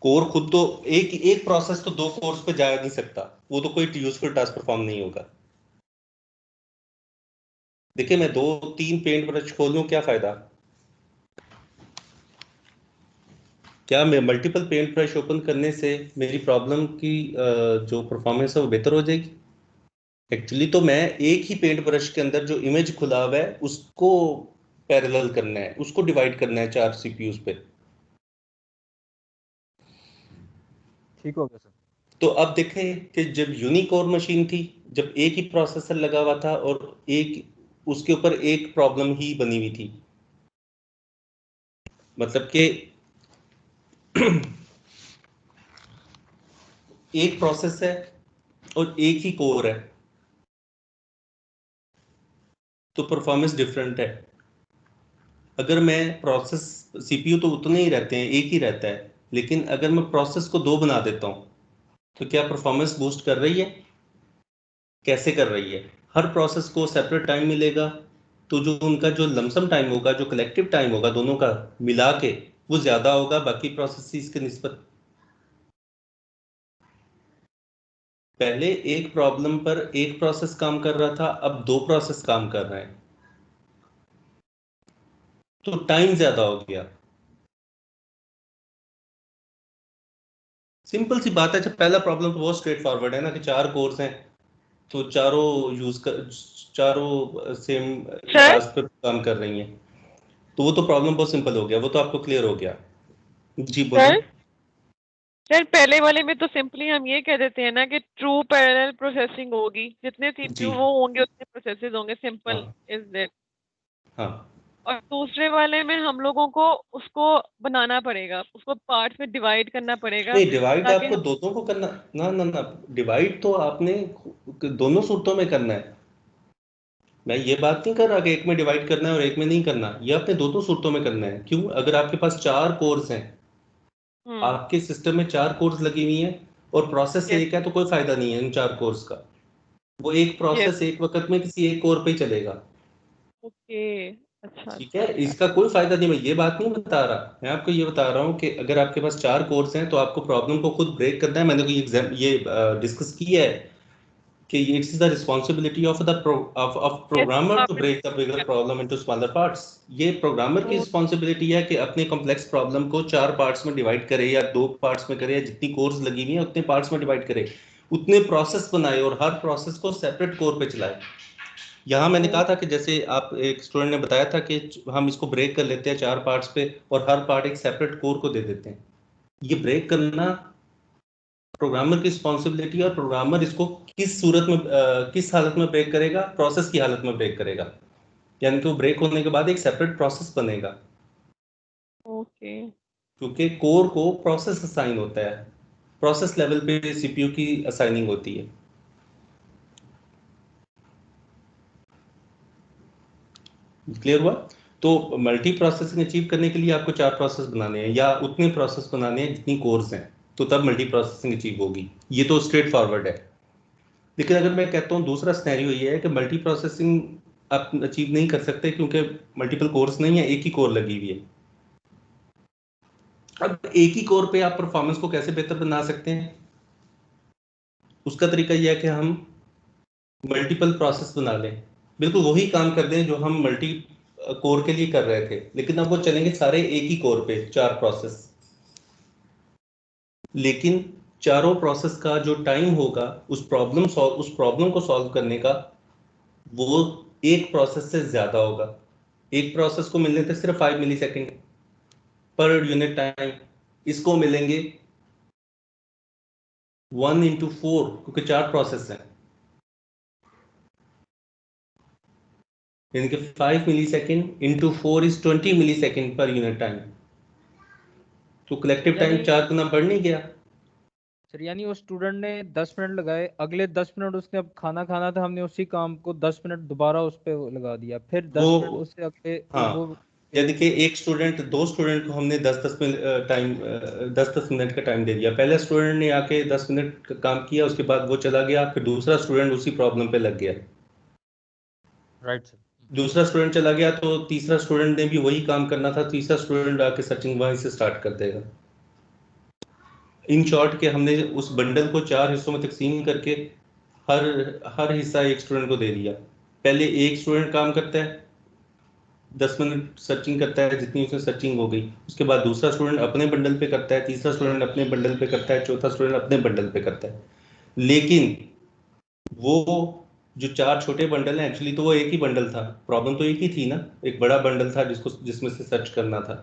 S1: कोर खुद तो एक प्रोसेस तो 2 कोर्स पे जा नहीं सकता, वो तो कोई यूजफुल टास्क परफॉर्म नहीं होगा। देखिए, मैं 2-3 पेंट ब्रश खोल लूं, क्या फायदा? क्या मैं मल्टीपल पेंट ब्रश ओपन करने से मेरी प्रॉब्लम की जो परफॉर्मेंस है वो बेहतर हो जाएगी? एक्चुअली तो मैं एक ही पेंट ब्रश के अंदर जो इमेज खुला हुआ है उसको पैरेलल करना है, उसको डिवाइड करना है 4 सीपीयूज पे।
S5: ठीक हो गया सर।
S1: तो अब देखें कि जब यूनिकोर मशीन थी, जब एक ही प्रोसेसर लगा हुआ था और एक उसके ऊपर एक प्रॉब्लम ही बनी हुई थी, मतलब कि एक प्रोसेस है और एक ही कोर है, तो परफॉर्मेंस डिफरेंट है। अगर मैं प्रोसेस, सीपीयू तो उतने ही रहते हैं, एक ही रहता है, लेकिन अगर मैं प्रोसेस को 2 बना देता हूं, तो क्या परफॉर्मेंस बूस्ट कर रही है? कैसे कर रही है? हर प्रोसेस को सेपरेट टाइम मिलेगा, तो जो उनका जो लमसम टाइम होगा, जो कलेक्टिव टाइम होगा दोनों का मिला के, वो ज्यादा होगा बाकी प्रोसेसेस के निस्बत। पहले एक प्रॉब्लम पर एक प्रोसेस काम कर रहा था, अब 2 प्रोसेस काम कर रहे हैं, तो टाइम ज्यादा हो गया। सिंपल सी बात है। अच्छा, पहला प्रॉब्लम तो बहुत स्ट्रेट फॉरवर्ड है ना, कि 4 कोर्स हैं, तो चारों सेम
S4: सर
S1: टास्क पर काम कर रही हैं, तो वो तो प्रॉब्लम बहुत सिंपल हो गया, वो तो आपको क्लियर हो गया। जी बोलें।
S4: सर सर पहले वाले में तो सिंपली हम ये कह देते हैं ना कि ट्रू पैरेलल प्रोसेसिंग होगी, जितने
S1: जी
S4: सीपीयू वो होंगे उतने प्रोसेसेस होंगे, सिंपल
S1: हाँ
S4: इज दैट।
S1: हाँ,
S4: और दूसरे वाले में हम लोगों को उसको बनाना पड़ेगा, उसको पार्ट्स में डिवाइड करना पड़ेगा
S1: नहीं, डिवाइड
S4: ताकि
S1: आपको दोनों को करना, ना ना ना, डिवाइड तो आपने दोनों सूरतों में करना है। मैं ये बात नहीं कर रहा कि एक में डिवाइड करना है और एक में नहीं करना, ये आपने दोनों सूरतों में करना है। क्यों? अगर आपके पास 4 कोर्स हैं, आपके सिस्टम में 4 कोर्स लगी हुई हैं और प्रोसेस
S4: यस
S1: एक है, तो कोई फायदा नहीं है इन 4 कोर्स का। वो एक
S4: यस
S1: प्रोसेस एक वक्त में किसी एक कोर पे ही चलेगा।
S4: ओके अच्छा
S1: ठीक
S4: अच्छा
S1: है,
S4: अच्छा
S1: इसका कोई फायदा नहीं। मैं ये बात नहीं बता रहा, मैं आपको ये बता रहा हूँ कि अगर आपके पास 4 कोर्स हैं तो आपको प्रॉब्लम को खुद ब्रेक करना है। मैंने कोई एग्जाम ये डिस्कस किया है कि it's the responsibility of the
S4: yes
S1: programmer to
S4: आपने
S1: break the bigger problem into smaller parts. ये प्रोग्रामर की
S4: तो
S1: रिस्पॉन्सिबिलिटी है कि अपने कॉम्प्लेक्स प्रॉब्लम को 4 पार्ट्स में डिवाइड करे या 2 पार्ट्स में करे, या जितनी कोर्स लगी हुई है उतने पार्ट्स में डिवाइड करे, उतने प्रोसेस बनाए और हर प्रोसेस को सेपरेट कोर पे चलाए। यहाँ मैंने कहा था कि जैसे आप एक स्टूडेंट ने बताया था कि हम इसको ब्रेक कर लेते हैं 4 पार्ट्स पे और हर पार्ट एक सेपरेट कोर को दे देते हैं। ये ब्रेक करना प्रोग्रामर की रिस्पॉन्सिबिलिटी, और प्रोग्रामर इसको किस सूरत में किस हालत में ब्रेक करेगा? प्रोसेस की हालत में ब्रेक करेगा, यानी कि वो ब्रेक होने के बाद एक सेपरेट प्रोसेस बनेगा,
S4: ओके
S1: क्योंकि कोर को प्रोसेस असाइन होता है, प्रोसेस लेवल पे सीपीयू की असाइनिंग होती है। क्लियर हुआ? तो मल्टी प्रोसेसिंग अचीव करने के लिए आपको 4 प्रोसेस बनाने हैं या उतने प्रोसेस बनाने हैं जितनी कोर्स हैं, तो तब मल्टी प्रोसेसिंग अचीव होगी। ये तो स्ट्रेट फॉरवर्ड है। लेकिन अगर मैं कहता हूँ दूसरा सिनेरियो ये है कि मल्टी प्रोसेसिंग आप अचीव नहीं कर सकते क्योंकि मल्टीपल कोर्स नहीं है, एक ही कोर लगी हुई है। अब एक ही कोर पे आप परफॉर्मेंस को कैसे बेहतर बना सकते हैं? उसका तरीका यह है कि हम मल्टीपल प्रोसेस बना लें, बिल्कुल वही काम कर दें जो हम मल्टी कोर के लिए कर रहे थे, लेकिन अब वो चलेंगे सारे एक ही कोर पे 4 प्रोसेस। लेकिन चारों प्रोसेस का जो टाइम होगा उस प्रॉब्लम को सॉल्व करने का, वो एक प्रोसेस से ज्यादा होगा। एक प्रोसेस को मिलने थे सिर्फ 5 millisecond per unit time, इसको मिलेंगे 1 into 4, क्योंकि 4 प्रोसेस हैं, यानी कि 5 millisecond into 4 is 20 millisecond per unit time. तो
S5: सर
S1: कलेक्टिव टाइम
S5: यानी
S1: 4 गुना बढ़ नहीं गया?
S5: सर यानी उस स्टूडेंट ने 10 मिनट लगाए, अगले 10 मिनट उसने अब खाना खाना था, हमने उसी काम को 10 मिनट दोबारा उस पे लगा दिया, फिर
S1: वो
S5: 10 मिनट उससे अगले
S1: हाँ,
S5: वो
S1: यानी कि एक स्टूडेंट, 2 स्टूडेंट को हमने 10-10 मिनट का टाइम दे दिया। पहले स्टूडेंट ने आके 10 मिनट का काम किया, उसके बाद वो चला गया, फिर दूसरा स्टूडेंट उसी प्रॉब्लम पे लग गया।
S5: Right sir.
S1: दूसरा स्टूडेंट चला गया तो तीसरा स्टूडेंट ने भी वही काम करना था, तीसरा स्टूडेंट आके सर्चिंग वहीं से स्टार्ट कर देगा। इन शॉर्ट के हमने उस बंडल को 4 हिस्सों में तकसीम करके हर हर हिस्सा एक स्टूडेंट को दे दिया। पहले एक स्टूडेंट काम करता है, 10 मिनट सर्चिंग करता है, जितनी उसने सर्चिंग हो गई। उसके बाद दूसरा स्टूडेंट अपने बंडल पे करता है, तीसरा स्टूडेंट अपने बंडल पे करता है, चौथा स्टूडेंट अपने बंडल पे करता है। लेकिन वो जो 4 छोटे बंडल हैं, एक्चुअली तो वो एक ही बंडल था, प्रॉब्लम तो एक ही थी ना, एक बड़ा बंडल था जिसमें से सर्च करना था।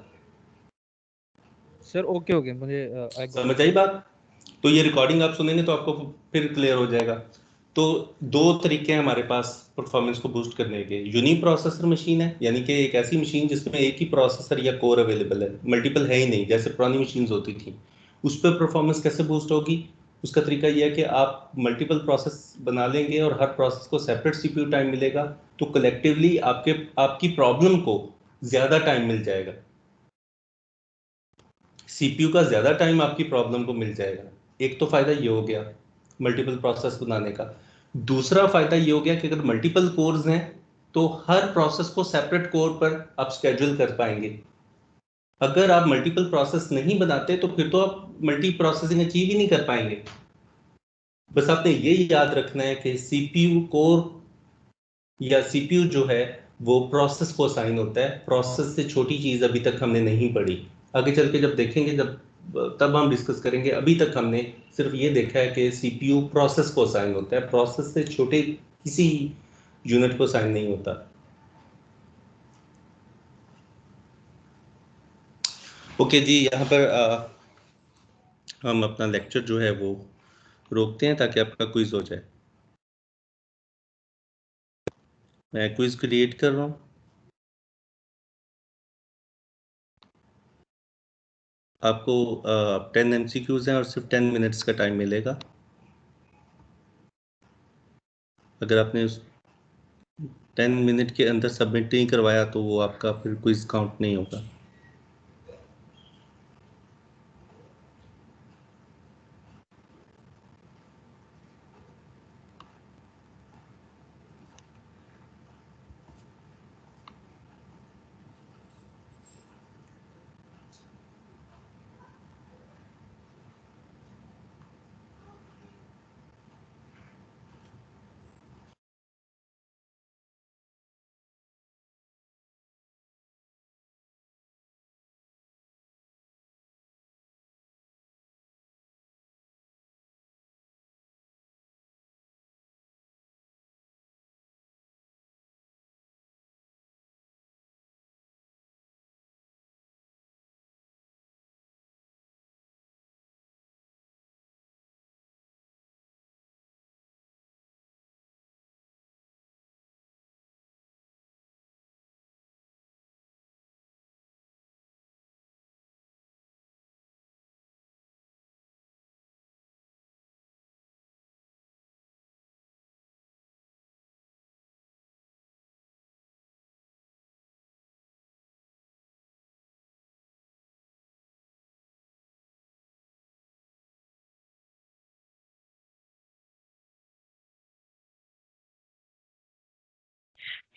S5: सर ओके ओके, मुझे आई गॉट
S1: समझ आई बात? तो ये रिकॉर्डिंग आप सुनेंगे तो आपको फिर क्लियर हो जाएगा। तो 2 तरीके हैं हमारे पास परफॉर्मेंस को बूस्ट करने के। यूनी प्रोसेसर मशीन है, यानी कि एक ऐसी मशीन जिसमें एक ही प्रोसेसर या कोर अवेलेबल है, मल्टीपल है ही नहीं, जैसे पुरानी मशीन्स होती थी। उस पर परफॉर्मेंस कैसे बूस्ट होगी? उसका तरीका यह है कि आप मल्टीपल प्रोसेस बना लेंगे और हर प्रोसेस को सेपरेट सीपीयू टाइम मिलेगा, तो कलेक्टिवली आपकी प्रॉब्लम को ज्यादा टाइम मिल जाएगा, सीपीयू का ज्यादा टाइम आपकी प्रॉब्लम को मिल जाएगा। एक तो फायदा ये हो गया मल्टीपल प्रोसेस बनाने का। दूसरा फायदा ये हो गया कि अगर मल्टीपल कोर्स हैं तो हर प्रोसेस को सेपरेट कोर पर आप स्केड्यूल कर पाएंगे। अगर आप मल्टीपल प्रोसेस नहीं बनाते तो फिर तो आप मल्टी प्रोसेसिंग अचीव ही नहीं कर पाएंगे। बस आपने ये याद रखना है कि सीपीयू कोर या सीपीयू जो है वो प्रोसेस को असाइन होता है, प्रोसेस से छोटी चीज अभी तक हमने नहीं पढ़ी। आगे चल के जब देखेंगे, तब हम डिस्कस करेंगे। अभी तक हमने सिर्फ ये देखा है कि सीपीयू प्रोसेस को असाइन होता है, प्रोसेस से छोटे किसी यूनिट को असाइन नहीं होता। ओके जी, यहाँ पर हम अपना लेक्चर जो है वो रोकते हैं ताकि आपका क्विज हो जाए। मैं क्विज क्रिएट कर रहा हूँ। आपको 10 MCQs हैं और सिर्फ 10 मिनट्स का टाइम मिलेगा। अगर आपने उस 10 मिनट के अंदर सबमिट नहीं करवाया तो वो आपका फिर क्विज काउंट नहीं होगा।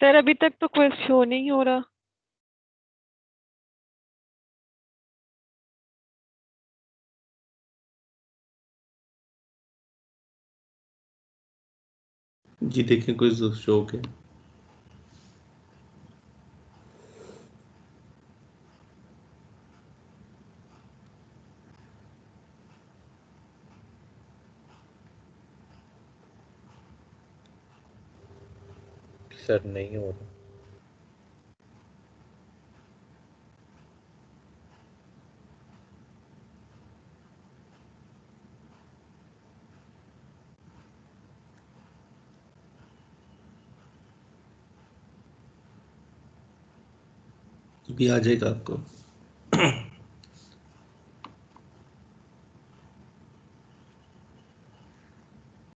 S4: सर अभी तक तो क्विज शो नहीं हो रहा।
S1: जी देखिए क्विज शो के
S3: सर नहीं हो रहा।
S1: भी आ जाएगा आपको।